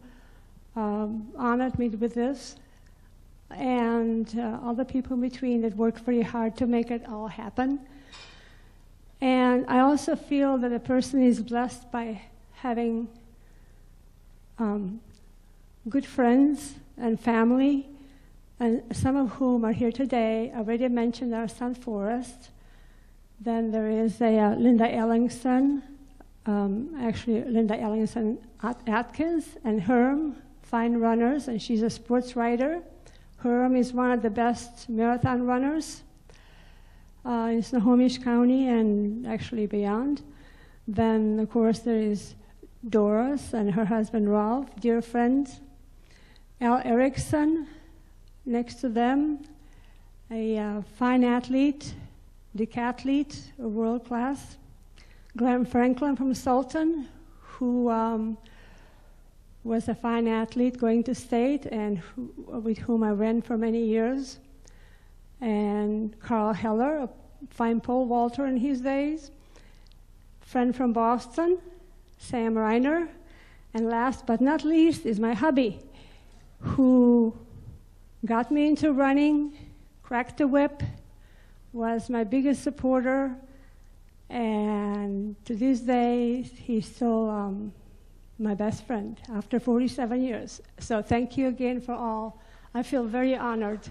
honored me with this, and all the people in between that worked very hard to make it all happen. And I also feel that a person is blessed by having good friends and family, and some of whom are here today. I already mentioned our son Forrest. Then there is Linda Ellingson, actually Linda Ellingson Atkins, and Herm, fine runners, and she's a sports writer. Herm is one of the best marathon runners in Snohomish County and actually beyond. Then, of course, there is Doris and her husband Ralph, dear friends. Al Erickson, next to them, a fine athlete, decathlete, a world class. Glenn Franklin from Salton, who was a fine athlete going to state and with whom I ran for many years. And Carl Heller, a fine pole vaulter in his days. Friend from Boston, Sam Reiner. And last but not least is my hubby, who got me into running, cracked the whip, was my biggest supporter, and to this day, he's still my best friend after 47 years. So thank you again for all. I feel very honored.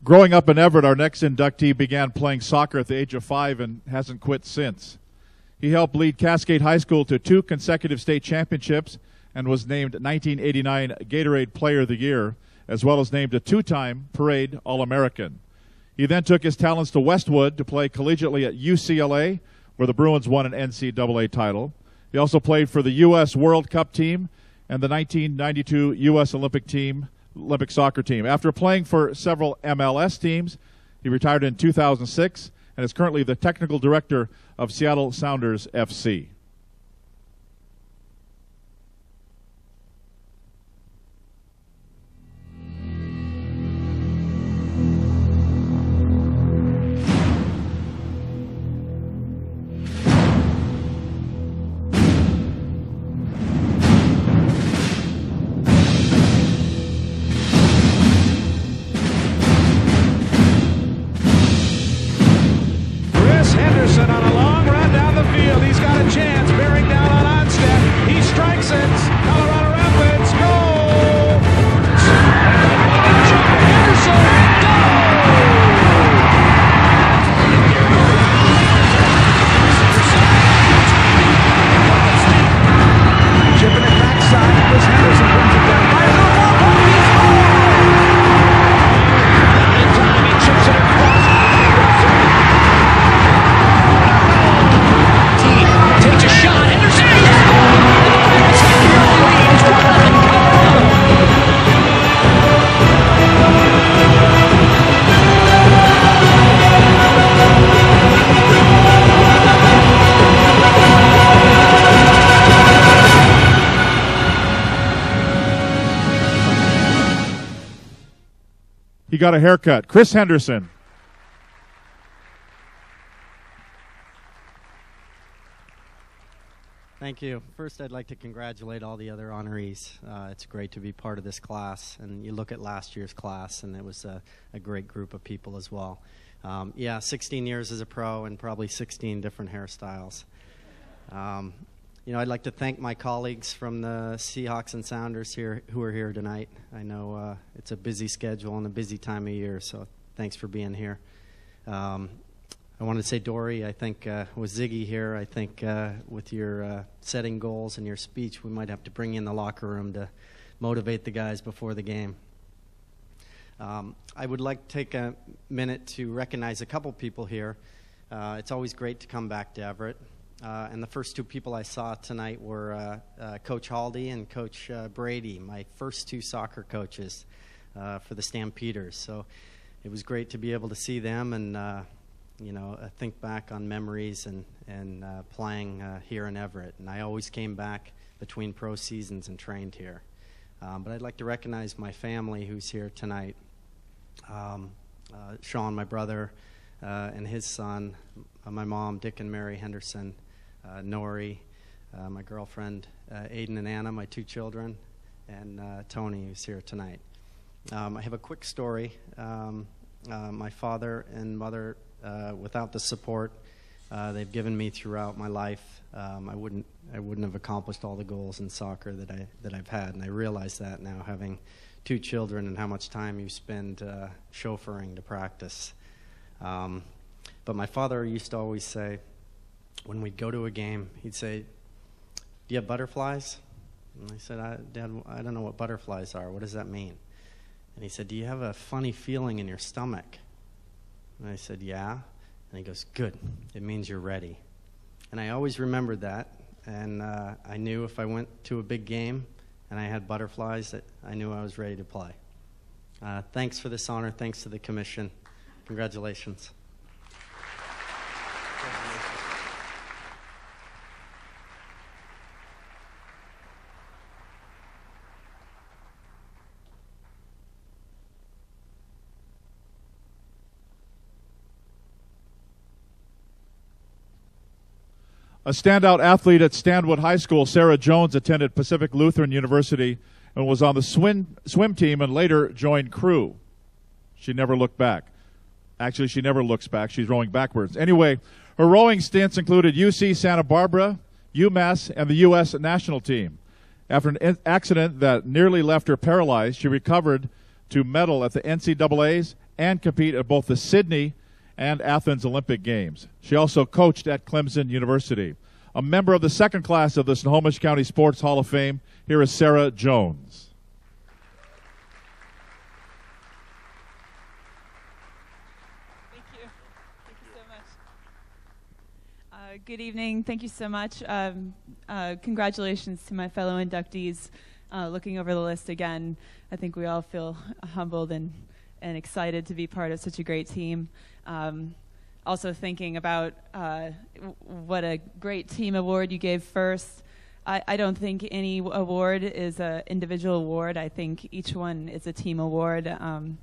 Growing up in Everett, our next inductee began playing soccer at the age of 5 and hasn't quit since. He helped lead Cascade High School to 2 consecutive state championships and was named 1989 Gatorade Player of the Year, as well as named a 2-time Parade All-American. He then took his talents to Westwood to play collegiately at UCLA, where the Bruins won an NCAA title. He also played for the U.S. World Cup team and the 1992 U.S. Olympic soccer team. After playing for several MLS teams, he retired in 2006 and is currently the technical director of Seattle Sounders FC. He got a haircut. Chris Henderson. Thank you. First, I'd like to congratulate all the other honorees. It's great to be part of this class, and you look at last year's class, and it was a great group of people as well. Yeah, 16 years as a pro and probably 16 different hairstyles. You know, I'd like to thank my colleagues from the Seahawks and Sounders here who are here tonight. I know it's a busy schedule and a busy time of year, so thanks for being here. I want to say, Dory, I think with Ziggy here, I think with your setting goals and your speech, we might have to bring you in the locker room to motivate the guys before the game. I would like to take a minute to recognize a couple people here. It's always great to come back to Everett. And the first two people I saw tonight were Coach Haldy and Coach Brady, my first two soccer coaches for the Stampeders. So it was great to be able to see them and you know, think back on memories and playing here in Everett. And I always came back between pro seasons and trained here. But I'd like to recognize my family who's here tonight. Sean, my brother, and his son, my mom, Dick and Mary Henderson, Nori, my girlfriend, Aiden and Anna, my two children, and Tony, who's here tonight. I have a quick story. My father and mother, without the support they've given me throughout my life, I wouldn't have accomplished all the goals in soccer that I've had, and I realize that now, having two children and how much time you spend chauffeuring to practice. But my father used to always say, when we'd go to a game, he'd say, "Do you have butterflies?" And I said, "Dad, I don't know what butterflies are. What does that mean?" And he said, "Do you have a funny feeling in your stomach?" And I said, "Yeah." And he goes, "Good. It means you're ready." And I always remembered that. And I knew if I went to a big game and I had butterflies, that I knew I was ready to play. Thanks for this honor. Thanks to the commission. Congratulations. A standout athlete at Stanwood High School, Sarah Jones attended Pacific Lutheran University and was on the swim team and later joined crew. She never looked back. Actually, she never looks back. She's rowing backwards. Anyway, her rowing stints included UC Santa Barbara, UMass, and the U.S. national team. After an accident that nearly left her paralyzed, she recovered to medal at the NCAAs and compete at both the Sydney and Athens Olympic Games. She also coached at Clemson University. A member of the second class of the Snohomish County Sports Hall of Fame, here is Sarah Jones. Thank you. Thank you so much. Good evening. Thank you so much. Congratulations to my fellow inductees. Looking over the list again, I think we all feel humbled and excited to be part of such a great team. Also thinking about what a great team award you gave first. I don't think any award is an individual award. I think each one is a team award. And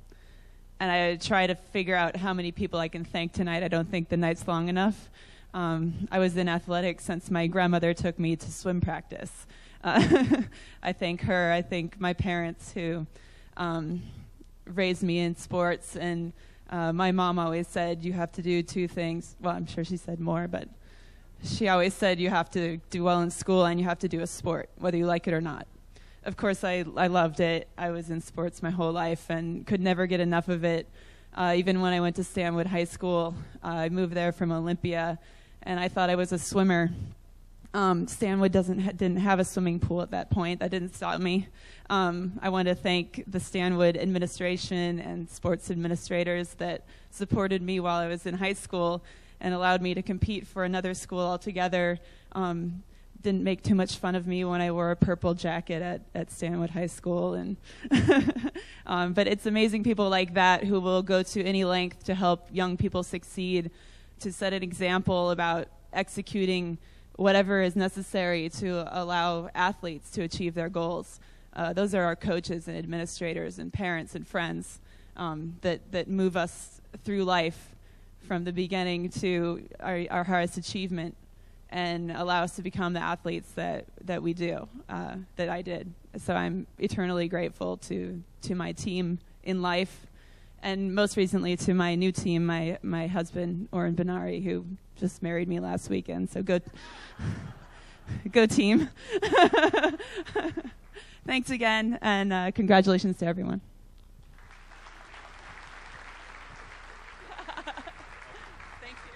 I try to figure out how many people I can thank tonight. I don't think the night's long enough. I was in athletics since my grandmother took me to swim practice. I thank her. I thank my parents who raised me in sports, and my mom always said you have to do two things. Well, I'm sure she said more, but she always said you have to do well in school and you have to do a sport, whether you like it or not. Of course, I loved it. I was in sports my whole life and could never get enough of it. Even when I went to Stanwood High School, I moved there from Olympia, and I thought I was a swimmer. Stanwood didn't have a swimming pool at that point. That didn't stop me. I want to thank the Stanwood administration and sports administrators that supported me while I was in high school and allowed me to compete for another school altogether. Didn't make too much fun of me when I wore a purple jacket at Stanwood High School. And but it's amazing people like that who will go to any length to help young people succeed, to set an example about executing whatever is necessary to allow athletes to achieve their goals. Those are our coaches and administrators and parents and friends that move us through life from the beginning to our highest achievement. and allow us to become the athletes that we do, that I did. So I'm eternally grateful to my team in life, and most recently to my new team, my husband, Oren Benari, who just married me last weekend. So go team. Thanks again, and congratulations to everyone. Thank you.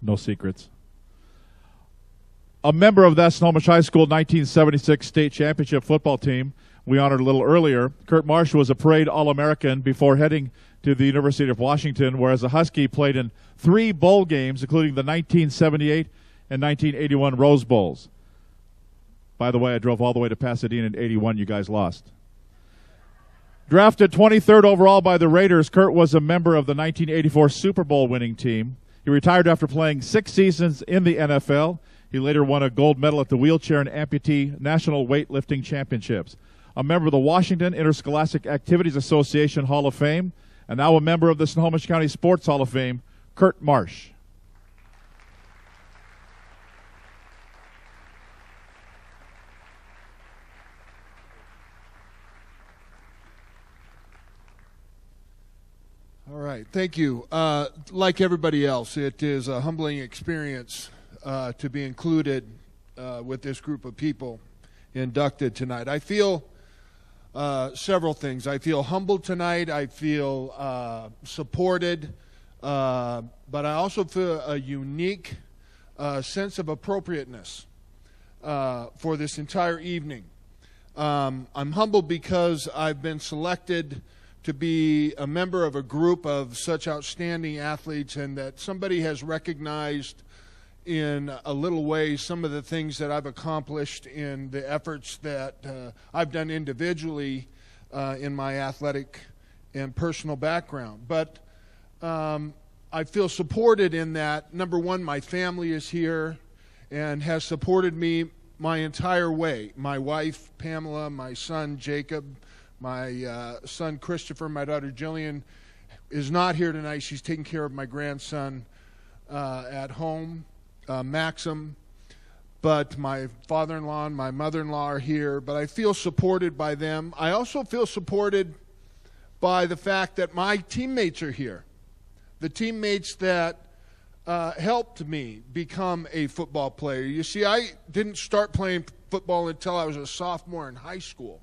No secrets. A member of that Snohomish High School 1976 state championship football team we honored a little earlier, Kurt Marsh was a parade All-American before heading to the University of Washington, where as a Husky played in 3 bowl games, including the 1978 and 1981 Rose Bowls. By the way, I drove all the way to Pasadena in 81. You guys lost. Drafted 23rd overall by the Raiders, Kurt was a member of the 1984 Super Bowl winning team. He retired after playing 6 seasons in the NFL. He later won a gold medal at the Wheelchair and Amputee National Weightlifting Championships. A member of the Washington Interscholastic Activities Association Hall of Fame, and now a member of the Snohomish County Sports Hall of Fame, Kurt Marsh. All right, thank you. Like everybody else, it is a humbling experience to be included with this group of people inducted tonight. I feel several things. I feel humbled tonight. I feel supported, but I also feel a unique sense of appropriateness for this entire evening. I'm humbled because I've been selected to be a member of a group of such outstanding athletes, and that somebody has recognized in a little way some of the things that I've accomplished in the efforts that I've done individually in my athletic and personal background. But I feel supported in that, number one, my family is here and has supported me my entire way. My wife, Pamela, my son, Jacob, my son, Christopher, my daughter, Jillian, is not here tonight. She's taking care of my grandson at home. Maxim, but my father-in-law and my mother-in-law are here, but I feel supported by them. I also feel supported by the fact that my teammates are here, the teammates that helped me become a football player. You see, I didn't start playing football until I was a sophomore in high school.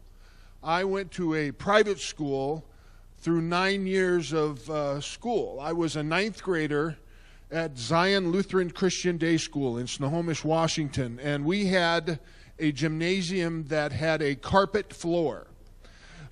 I went to a private school through 9 years of school. I was a 9th grader at Zion Lutheran Christian Day School in Snohomish, Washington, and we had a gymnasium that had a carpet floor.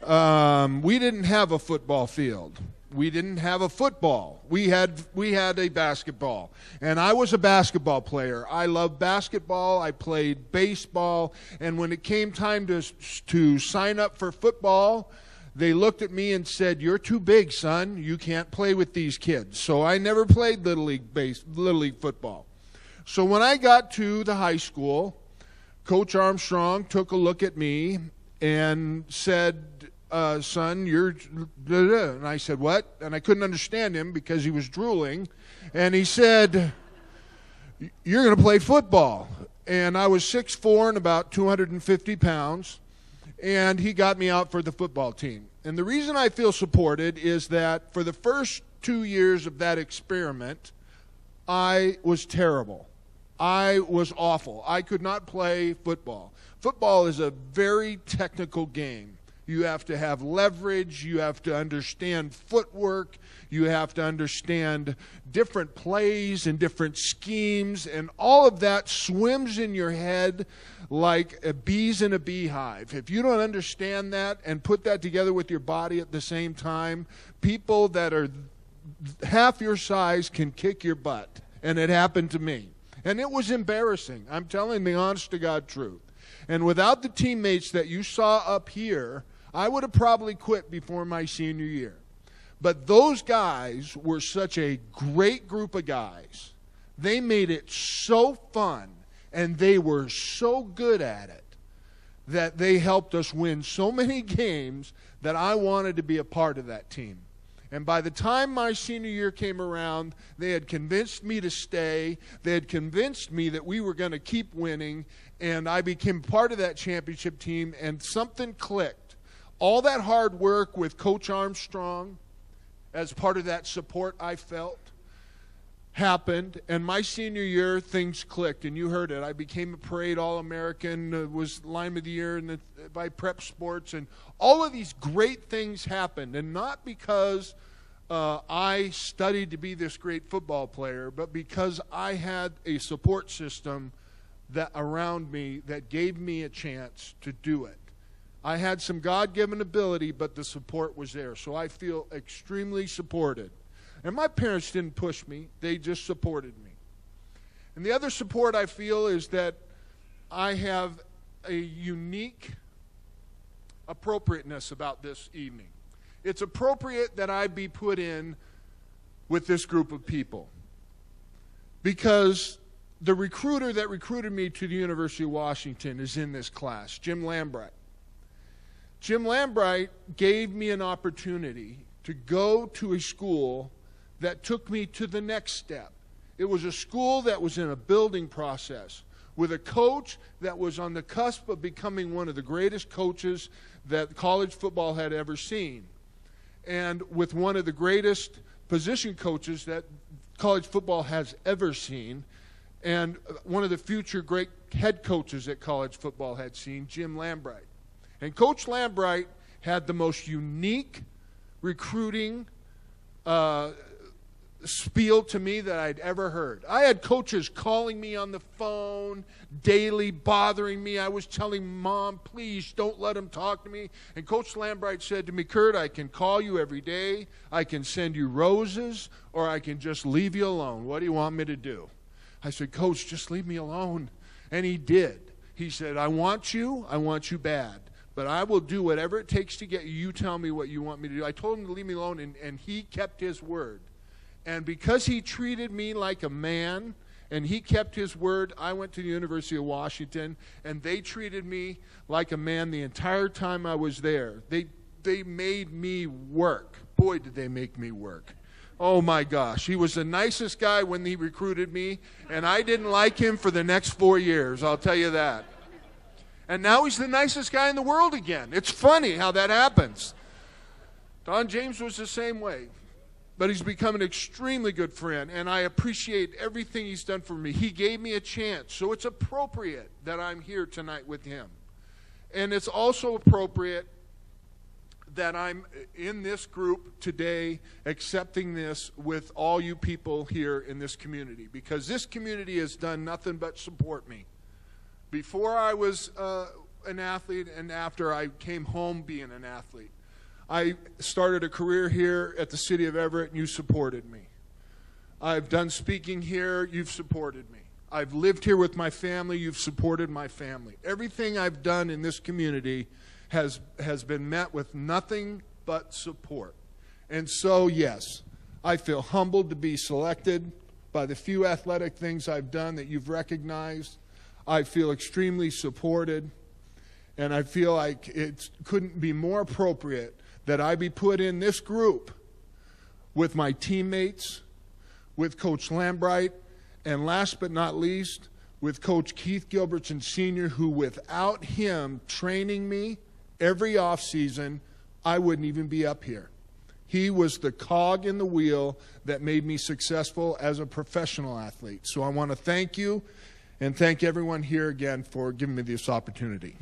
We didn't have a football field. We didn't have a football. We had a basketball, and I was a basketball player. I loved basketball. I played baseball, and when it came time to sign up for football, they looked at me and said, "You're too big, son. You can't play with these kids." So I never played Little League football. So when I got to the high school, Coach Armstrong took a look at me and said, "Son, you're..." And I said, "What?" And I couldn't understand him because he was drooling. And he said, "You're going to play football." And I was 6'4" and about 250 pounds. And he got me out for the football team. And the reason I feel supported is that for the first 2 years of that experiment, I was terrible. I was awful. I could not play football. Football is a very technical game. You have to have leverage. You have to understand footwork. You have to understand different plays and different schemes. And all of that swims in your head like bees in a beehive. If you don't understand that and put that together with your body at the same time, people that are half your size can kick your butt. And it happened to me. And it was embarrassing. I'm telling the honest to God truth. And without the teammates that you saw up here, I would have probably quit before my senior year. But those guys were such a great group of guys. They made it so fun, and they were so good at it, that they helped us win so many games that I wanted to be a part of that team. And by the time my senior year came around, they had convinced me to stay. They had convinced me that we were going to keep winning, and I became part of that championship team, and something clicked. All that hard work with Coach Armstrong as part of that support I felt happened, and my senior year things clicked, and you heard it. I became a parade All-American, was lineman of the year by Prep Sports, and all of these great things happened, and not because I studied to be this great football player, but because I had a support system that around me that gave me a chance to do it. I had some God-given ability, but the support was there, so I feel extremely supported. And my parents didn't push me. They just supported me. And the other support I feel is that I have a unique appropriateness about this evening. It's appropriate that I be put in with this group of people because the recruiter that recruited me to the University of Washington is in this class, Jim Lambright. Jim Lambright gave me an opportunity to go to a school that took me to the next step. It was a school that was in a building process with a coach that was on the cusp of becoming one of the greatest coaches that college football had ever seen, and with one of the greatest position coaches that college football has ever seen, and one of the future great head coaches that college football had seen, Jim Lambright. And Coach Lambright had the most unique recruiting spiel to me that I'd ever heard. I had coaches calling me on the phone daily, bothering me. I was telling Mom, please don't let him talk to me. And Coach Lambright said to me, Kurt, I can call you every day. I can send you roses, or I can just leave you alone. What do you want me to do? I said, Coach, just leave me alone. And he did. He said, I want you bad. But I will do whatever it takes to get you. You tell me what you want me to do. I told him to leave me alone, and he kept his word. And because he treated me like a man and he kept his word, I went to the University of Washington, and they treated me like a man the entire time I was there. They made me work. Boy, did they make me work. Oh, my gosh. He was the nicest guy when he recruited me, and I didn't like him for the next 4 years, I'll tell you that. And now he's the nicest guy in the world again. It's funny how that happens. Don James was the same way. But he's become an extremely good friend, and I appreciate everything he's done for me. He gave me a chance, so it's appropriate that I'm here tonight with him. And it's also appropriate that I'm in this group today accepting this with all you people here in this community, because this community has done nothing but support me. Before I was an athlete and after I came home being an athlete. I started a career here at the City of Everett, and you supported me. I've done speaking here, you've supported me. I've lived here with my family, you've supported my family. Everything I've done in this community has been met with nothing but support. And so, yes, I feel humbled to be selected by the few athletic things I've done that you've recognized. I feel extremely supported, and I feel like it couldn't be more appropriate that I be put in this group with my teammates, with Coach Lambright, and last but not least, with Coach Keith Gilbertson Sr., who without him training me every offseason, I wouldn't even be up here. He was the cog in the wheel that made me successful as a professional athlete. So I want to thank you and thank everyone here again for giving me this opportunity.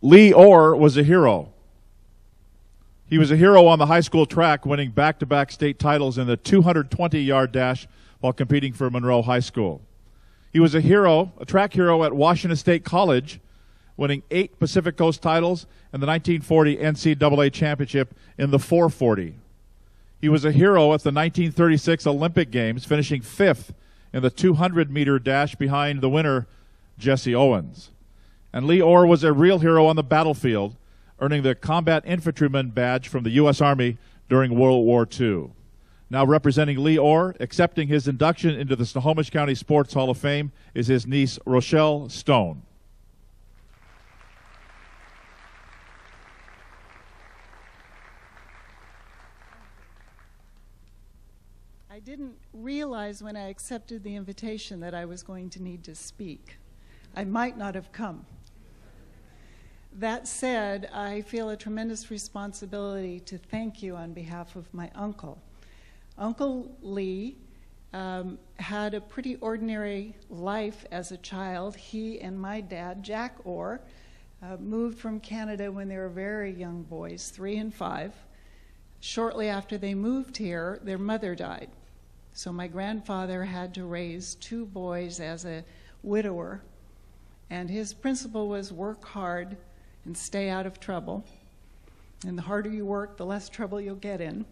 Lee Orr was a hero. He was a hero on the high school track, winning back-to-back state titles in the 220-yard dash while competing for Monroe High School. He was a hero, a track hero at Washington State College, winning 8 Pacific Coast titles and the 1940 NCAA championship in the 440. He was a hero at the 1936 Olympic Games, finishing 5th in the 200-meter dash behind the winner, Jesse Owens. And Lee Orr was a real hero on the battlefield, earning the Combat Infantryman badge from the U.S. Army during World War II. Now representing Lee Orr, accepting his induction into the Snohomish County Sports Hall of Fame, is his niece, Rochelle Stone. I didn't realize when I accepted the invitation that I was going to need to speak. I might not have come. That said, I feel a tremendous responsibility to thank you on behalf of my uncle. Uncle Lee had a pretty ordinary life as a child. He and my dad, Jack Orr, moved from Canada when they were very young boys, 3 and 5. Shortly after they moved here, their mother died. So my grandfather had to raise 2 boys as a widower. And his principle was work hard and stay out of trouble. And the harder you work, the less trouble you'll get in.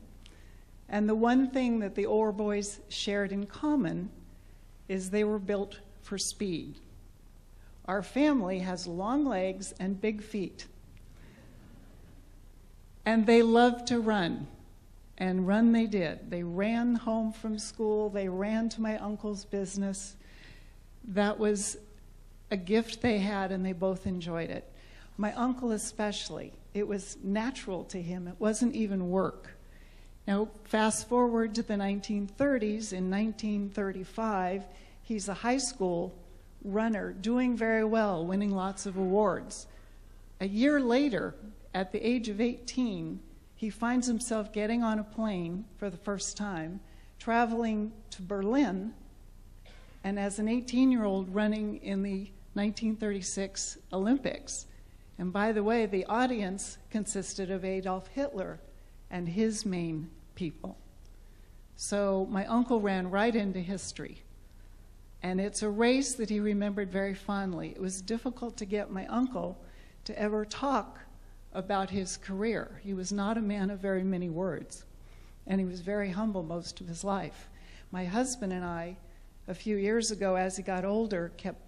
And the one thing that the Orr boys shared in common is they were built for speed. Our family has long legs and big feet. And they loved to run. And run they did. They ran home from school. They ran to my uncle's business. That was a gift they had, and they both enjoyed it. My uncle especially. It was natural to him. It wasn't even work. Now, fast forward to the 1930s. In 1935, he's a high school runner, doing very well, winning lots of awards. A year later, at the age of 18, he finds himself getting on a plane for the first time, traveling to Berlin, and as an 18-year-old running in the 1936 Olympics. And by the way, the audience consisted of Adolf Hitler and his main people. So my uncle ran right into history. And it's a race that he remembered very fondly. It was difficult to get my uncle to ever talk about his career. He was not a man of very many words, and he was very humble most of his life. My husband and I, a few years ago, as he got older, kept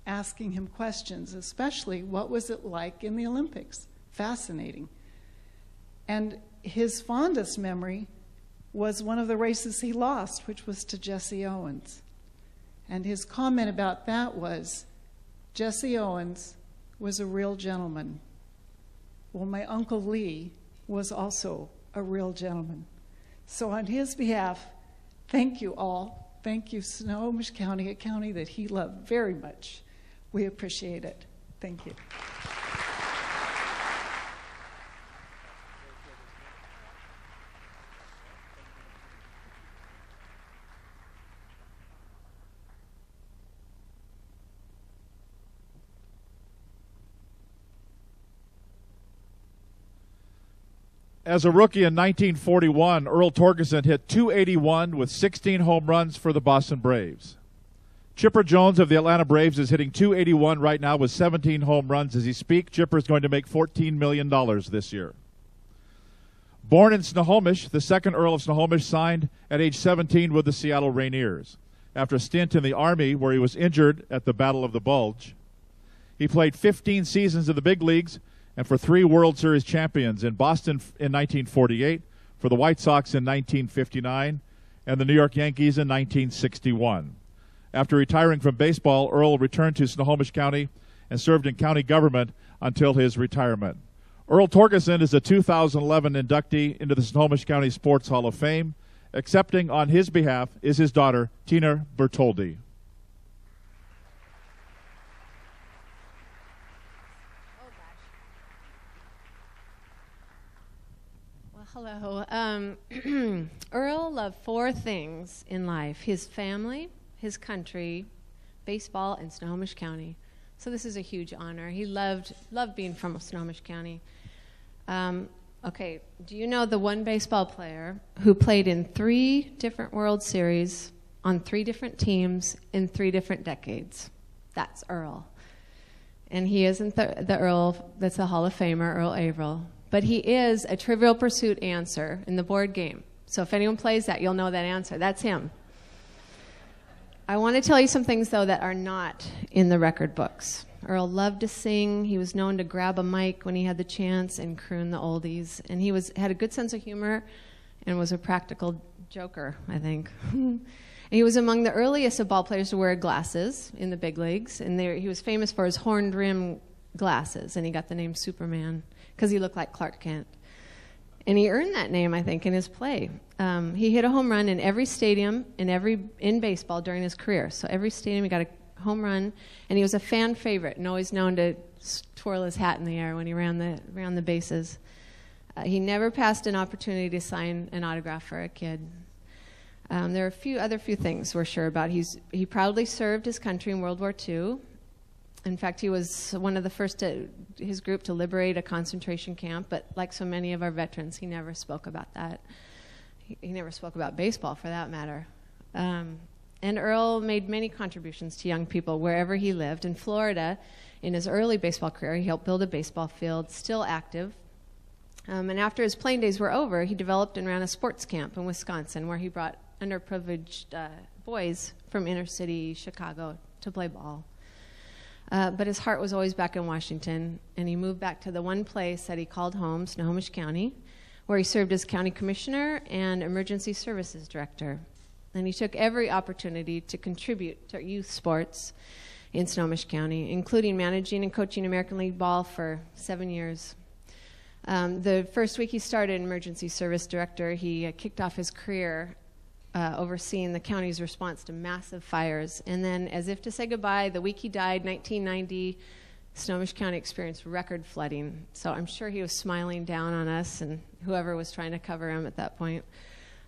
asking him questions, especially what was it like in the Olympics? Fascinating. And his fondest memory was one of the races he lost, which was to Jesse Owens. And his comment about that was, Jesse Owens was a real gentleman. Well, my Uncle Lee was also a real gentleman. So on his behalf, thank you all. Thank you, Snohomish County, a county that he loved very much. We appreciate it. Thank you. As a rookie in 1941, Earl Torgerson hit .281 with 16 home runs for the Boston Braves. Chipper Jones of the Atlanta Braves is hitting .281 right now with 17 home runs as he speaks. Chipper is going to make $14 million this year. Born in Snohomish, the second Earl of Snohomish signed at age 17 with the Seattle Rainiers. After a stint in the Army where he was injured at the Battle of the Bulge, he played 15 seasons in the big leagues and for 3 World Series champions in Boston in 1948, for the White Sox in 1959, and the New York Yankees in 1961. After retiring from baseball, Earl returned to Snohomish County and served in county government until his retirement. Earl Torgerson is a 2011 inductee into the Snohomish County Sports Hall of Fame. Accepting on his behalf is his daughter, Tina Bertoldi. Hello. Earl loved 4 things in life: his family, his country, baseball, and Snohomish County. So this is a huge honor. He loved being from Snohomish County. Okay, do you know the one baseball player who played in 3 different World Series on 3 different teams in 3 different decades? That's Earl. And he isn't the Earl that's a Hall of Famer, Earl Averill. But he is a Trivial Pursuit answer in the board game. So if anyone plays that, you'll know that answer. That's him. I want to tell you some things, though, that are not in the record books. Earl loved to sing. He was known to grab a mic when he had the chance and croon the oldies. And he had a good sense of humor and was a practical joker, I think. And he was among the earliest of ball players to wear glasses in the big leagues. And he was famous for his horned rim glasses. And he got the name Superman because he looked like Clark Kent. And he earned that name, I think, in his play. He hit a home run in every stadium in baseball during his career. So every stadium he got a home run, and he was a fan favorite and always known to twirl his hat in the air when he ran the bases. He never passed an opportunity to sign an autograph for a kid. There are a few things we're sure about. He proudly served his country in World War II. In fact, he was one of the first his group to liberate a concentration camp, but like so many of our veterans, he never spoke about that. He never spoke about baseball, for that matter. And Earl made many contributions to young people wherever he lived. In Florida, in his early baseball career, he helped build a baseball field, still active. And after his playing days were over, he developed and ran a sports camp in Wisconsin, where he brought underprivileged boys from inner city Chicago to play ball. But his heart was always back in Washington, and he moved back to the one place that he called home, Snohomish County, where he served as county commissioner and emergency services director. And he took every opportunity to contribute to youth sports in Snohomish County, including managing and coaching American League ball for 7 years. The first week he started emergency service director, he kicked off his career overseeing the county's response to massive fires. And then, as if to say goodbye, the week he died, 1990, Snohomish County experienced record flooding. So I'm sure he was smiling down on us and whoever was trying to cover him at that point.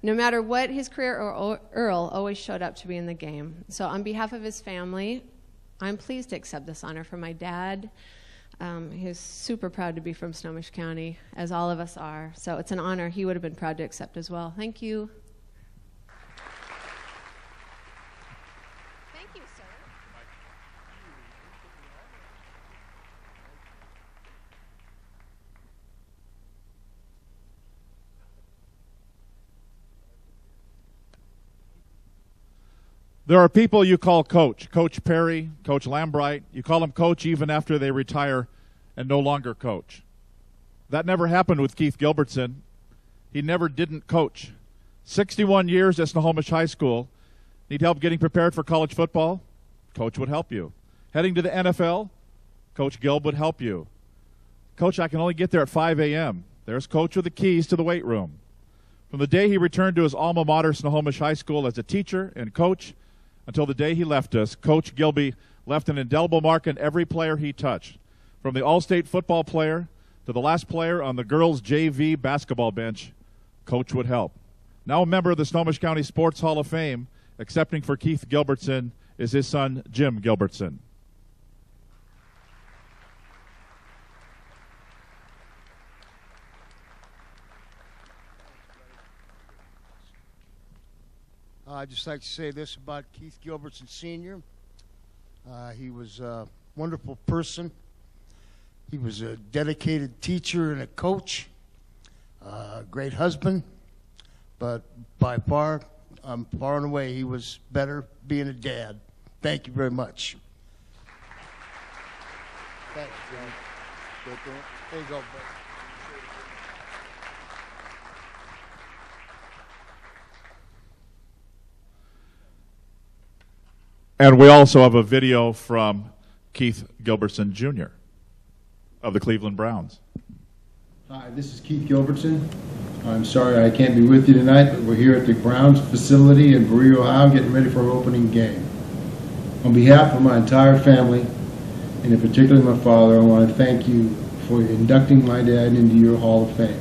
No matter what his career, Earl always showed up to be in the game. So on behalf of his family, I'm pleased to accept this honor from my dad. He's super proud to be from Snohomish County, as all of us are. So it's an honor he would have been proud to accept as well. Thank you. There are people you call Coach. Coach Perry, Coach Lambright. You call them Coach even after they retire and no longer coach. That never happened with Keith Gilbertson. He never didn't coach. 61 years at Snohomish High School. Need help getting prepared for college football? Coach would help you. Heading to the NFL? Coach Gilb would help you. Coach, I can only get there at 5 a.m. There's Coach with the keys to the weight room. From the day he returned to his alma mater, Snohomish High School, as a teacher and coach, until the day he left us, Coach Gilby left an indelible mark in every player he touched. From the All-State football player to the last player on the girls' JV basketball bench, Coach would help. Now a member of the Snohomish County Sports Hall of Fame, accepting for Keith Gilbertson, is his son, Jim Gilbertson. I'd just like to say this about Keith Gilbertson Sr. He was a wonderful person. He was a dedicated teacher and a coach, a great husband, but by far and away, he was better being a dad. Thank you very much. Thank you, John. There you go, buddy. And we also have a video from Keith Gilbertson Jr. of the Cleveland Browns. Hi, this is Keith Gilbertson. I'm sorry I can't be with you tonight, but we're here at the Browns facility in Berea, Ohio, getting ready for our opening game. On behalf of my entire family, and in particular my father, I want to thank you for inducting my dad into your Hall of Fame.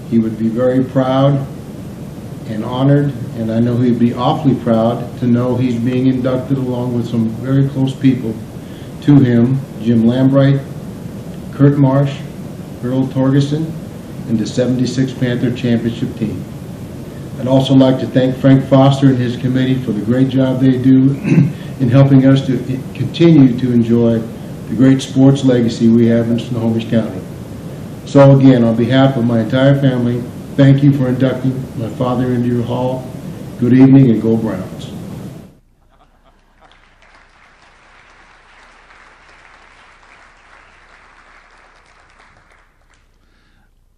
He would be very proud and honored, and I know he'd be awfully proud to know he's being inducted along with some very close people to him, Jim Lambright, Kurt Marsh, Earl Torgerson, and the 76 Panther championship team. I'd also like to thank Frank Foster and his committee for the great job they do in helping us to continue to enjoy the great sports legacy we have in Snohomish County. So again, on behalf of my entire family, thank you for inducting my father into your hall. Good evening and go Browns.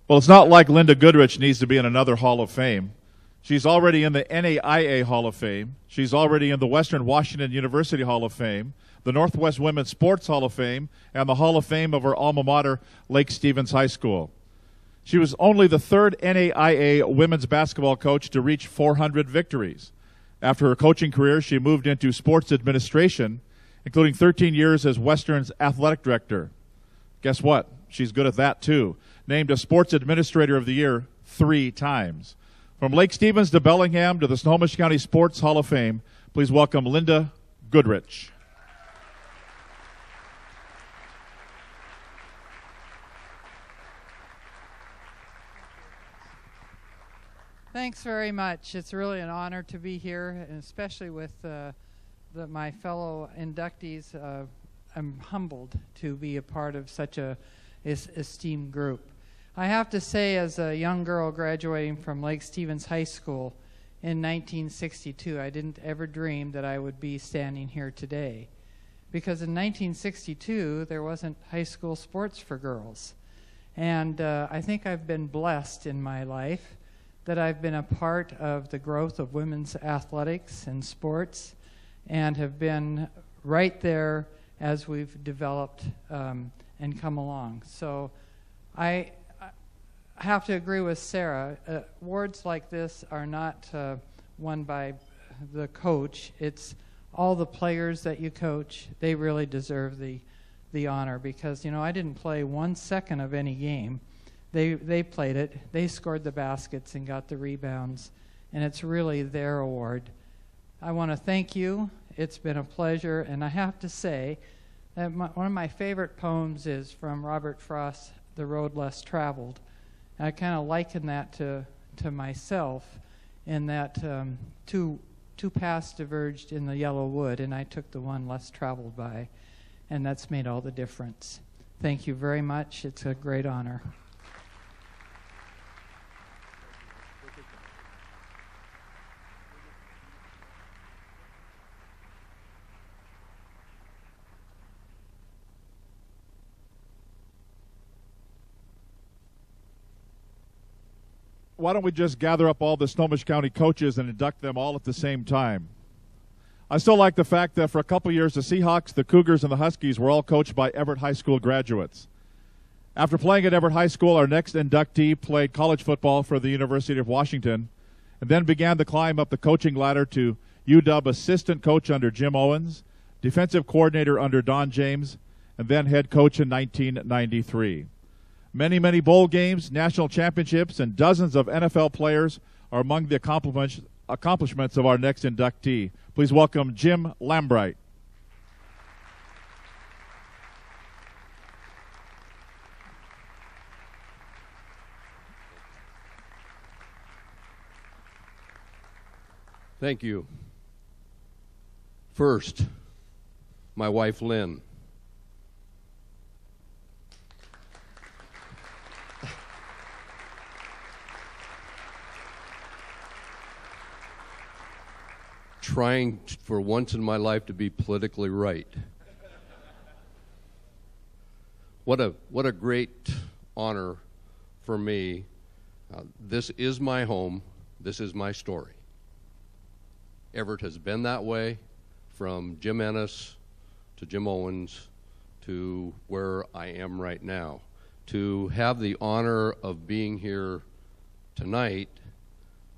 Well, it's not like Linda Goodrich needs to be in another Hall of Fame. She's already in the NAIA Hall of Fame. She's already in the Western Washington University Hall of Fame, the Northwest Women's Sports Hall of Fame, and the Hall of Fame of her alma mater, Lake Stevens High School. She was only the third NAIA women's basketball coach to reach 400 victories. After her coaching career, she moved into sports administration, including 13 years as Western's athletic director. Guess what? She's good at that, too. Named a Sports Administrator of the Year 3 times. From Lake Stevens to Bellingham to the Snohomish County Sports Hall of Fame, please welcome Linda Goodrich. Thanks very much. It's really an honor to be here, and especially with my fellow inductees. I'm humbled to be a part of such a esteemed group. I have to say, as a young girl graduating from Lake Stevens High School in 1962, I didn't ever dream that I would be standing here today. Because in 1962, there wasn't high school sports for girls. And I think I've been blessed in my life that I've been a part of the growth of women's athletics and sports, and have been right there as we've developed and come along. So I have to agree with Sarah. Awards like this are not won by the coach. It's all the players that you coach. They really deserve the honor, because, you know, I didn't play 1 second of any game. They played it. They scored the baskets and got the rebounds, and it's really their award. I want to thank you. It's been a pleasure, and I have to say that one of my favorite poems is from Robert Frost's The Road Less Traveled. I kind of liken that to myself, in that two paths diverged in the yellow wood, and I took the one less traveled by, and that's made all the difference. Thank you very much. It's a great honor. Why don't we just gather up all the Snohomish County coaches and induct them all at the same time? I still like the fact that for a couple years the Seahawks, the Cougars, and the Huskies were all coached by Everett High School graduates. After playing at Everett High School, our next inductee played college football for the University of Washington, and then began the climb up the coaching ladder to UW assistant coach under Jim Owens, defensive coordinator under Don James, and then head coach in 1993. Many, many bowl games, national championships, and dozens of NFL players are among the accomplishments of our next inductee. Please welcome Jim Lambright. Thank you. First, my wife, Lynn. Trying for once in my life to be politically right. What a great honor for me. This is my home. This is my story. Everett has been that way from Jim Ennis to Jim Owens to where I am right now. To have the honor of being here tonight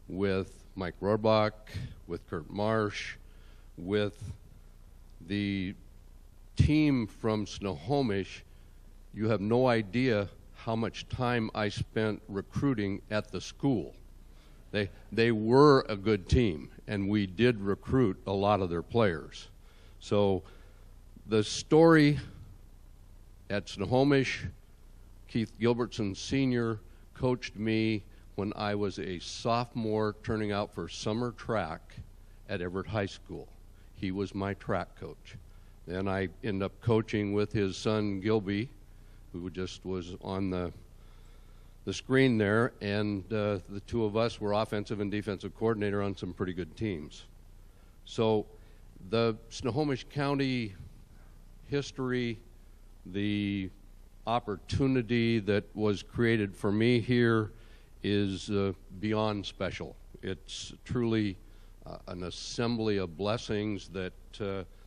with Mike Rohrbach, with Kurt Marsh, with the team from Snohomish, you have no idea how much time I spent recruiting at the school. They were a good team, and we did recruit a lot of their players. So the story at Snohomish, Keith Gilbertson Sr. coached me when I was a sophomore turning out for summer track at Everett High School. He was my track coach. Then I ended up coaching with his son Gilby, who just was on the screen there, and the two of us were offensive and defensive coordinator on some pretty good teams. So the Snohomish County history, the opportunity that was created for me here is beyond special. It's truly an assembly of blessings that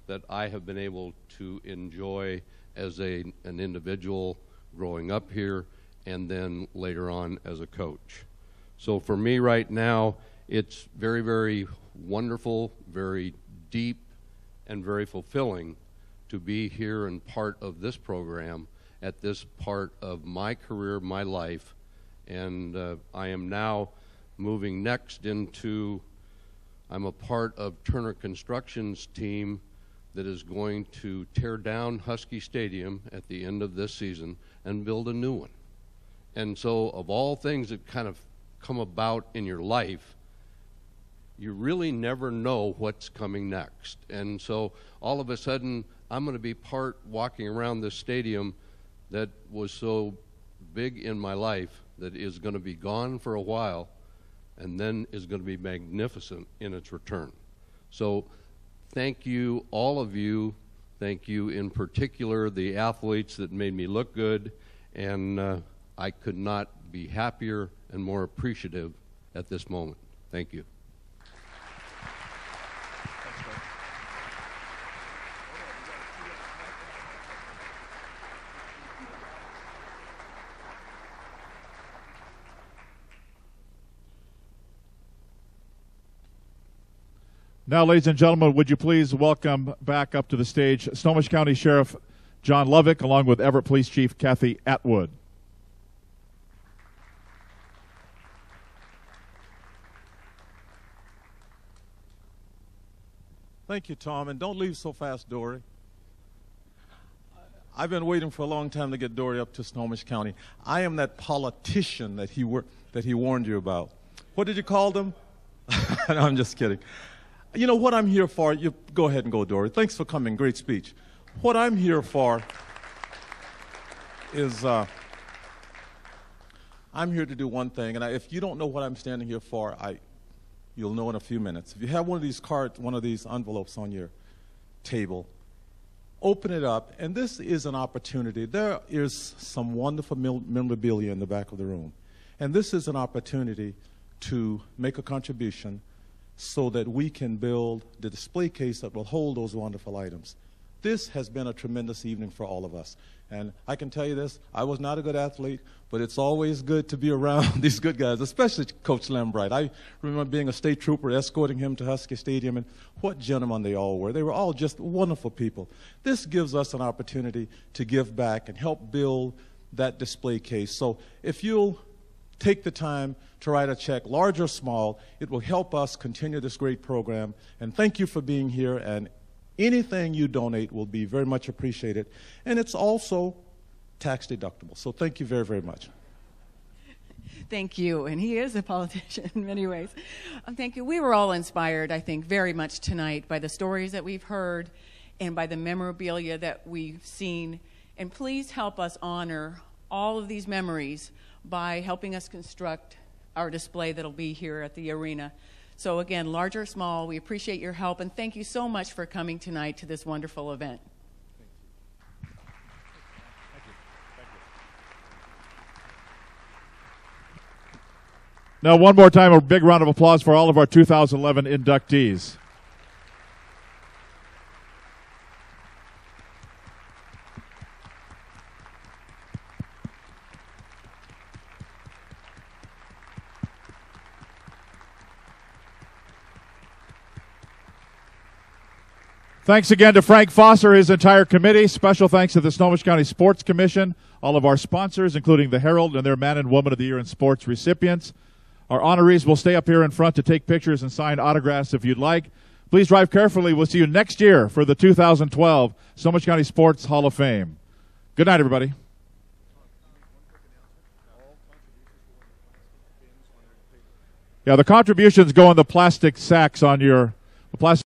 that I have been able to enjoy as an individual growing up here and then later on as a coach. So for me right now, it's very, very wonderful, very deep, and very fulfilling to be here and part of this program at this part of my career, my life. And I am now moving next into, I'm a part of Turner Construction's team that is going to tear down Husky Stadium at the end of this season and build a new one. And so of all things that kind of come about in your life, you really never know what's coming next. And so all of a sudden, I'm going to be part walking around this stadium that was so big in my life that is going to be gone for a while and then is going to be magnificent in its return. So thank you, all of you. Thank you in particular, the athletes that made me look good. And I could not be happier and more appreciative at this moment. Thank you. Now, ladies and gentlemen, would you please welcome back up to the stage Snohomish County Sheriff John Lovick, along with Everett Police Chief Kathy Atwood. Thank you, Tom, and don't leave so fast, Dory. I've been waiting for a long time to get Dory up to Snohomish County. I am that politician that he warned you about. What did you call them? No, I'm just kidding. You know what I'm here for? You go ahead and go, Dory. Thanks for coming. Great speech. What I'm here for is I'm here to do one thing, and if you don't know what I'm standing here for, you'll know in a few minutes. If you have one of these cards, one of these envelopes on your table, open it up, and this is an opportunity. There is some wonderful memorabilia in the back of the room, and this is an opportunity to make a contribution so that we can build the display case that will hold those wonderful items. This has been a tremendous evening for all of us. And I can tell you this, I was not a good athlete, but it's always good to be around these good guys, especially Coach Lambright. I remember being a state trooper, escorting him to Husky Stadium, and what gentlemen they all were. They were all just wonderful people. This gives us an opportunity to give back and help build that display case. So if you'll take the time to write a check, large or small, it will help us continue this great program. And thank you for being here, and anything you donate will be very much appreciated. And it's also tax deductible. So thank you very, very much. Thank you. And he is a politician in many ways. Thank you. We were all inspired, I think, very much tonight by the stories that we've heard and by the memorabilia that we've seen. And please help us honor all of these memories by helping us construct our display that'll be here at the arena. So again, large or small, we appreciate your help, and thank you so much for coming tonight to this wonderful event. Now, one more time, a big round of applause for all of our 2011 inductees. Thanks again to Frank Foster, his entire committee. Special thanks to the Snohomish County Sports Commission, all of our sponsors, including the Herald and their Man and Woman of the Year in Sports recipients. Our honorees will stay up here in front to take pictures and sign autographs if you'd like. Please drive carefully. We'll see you next year for the 2012 Snohomish County Sports Hall of Fame. Good night, everybody. Yeah, the contributions go in the plastic sacks on your plastic.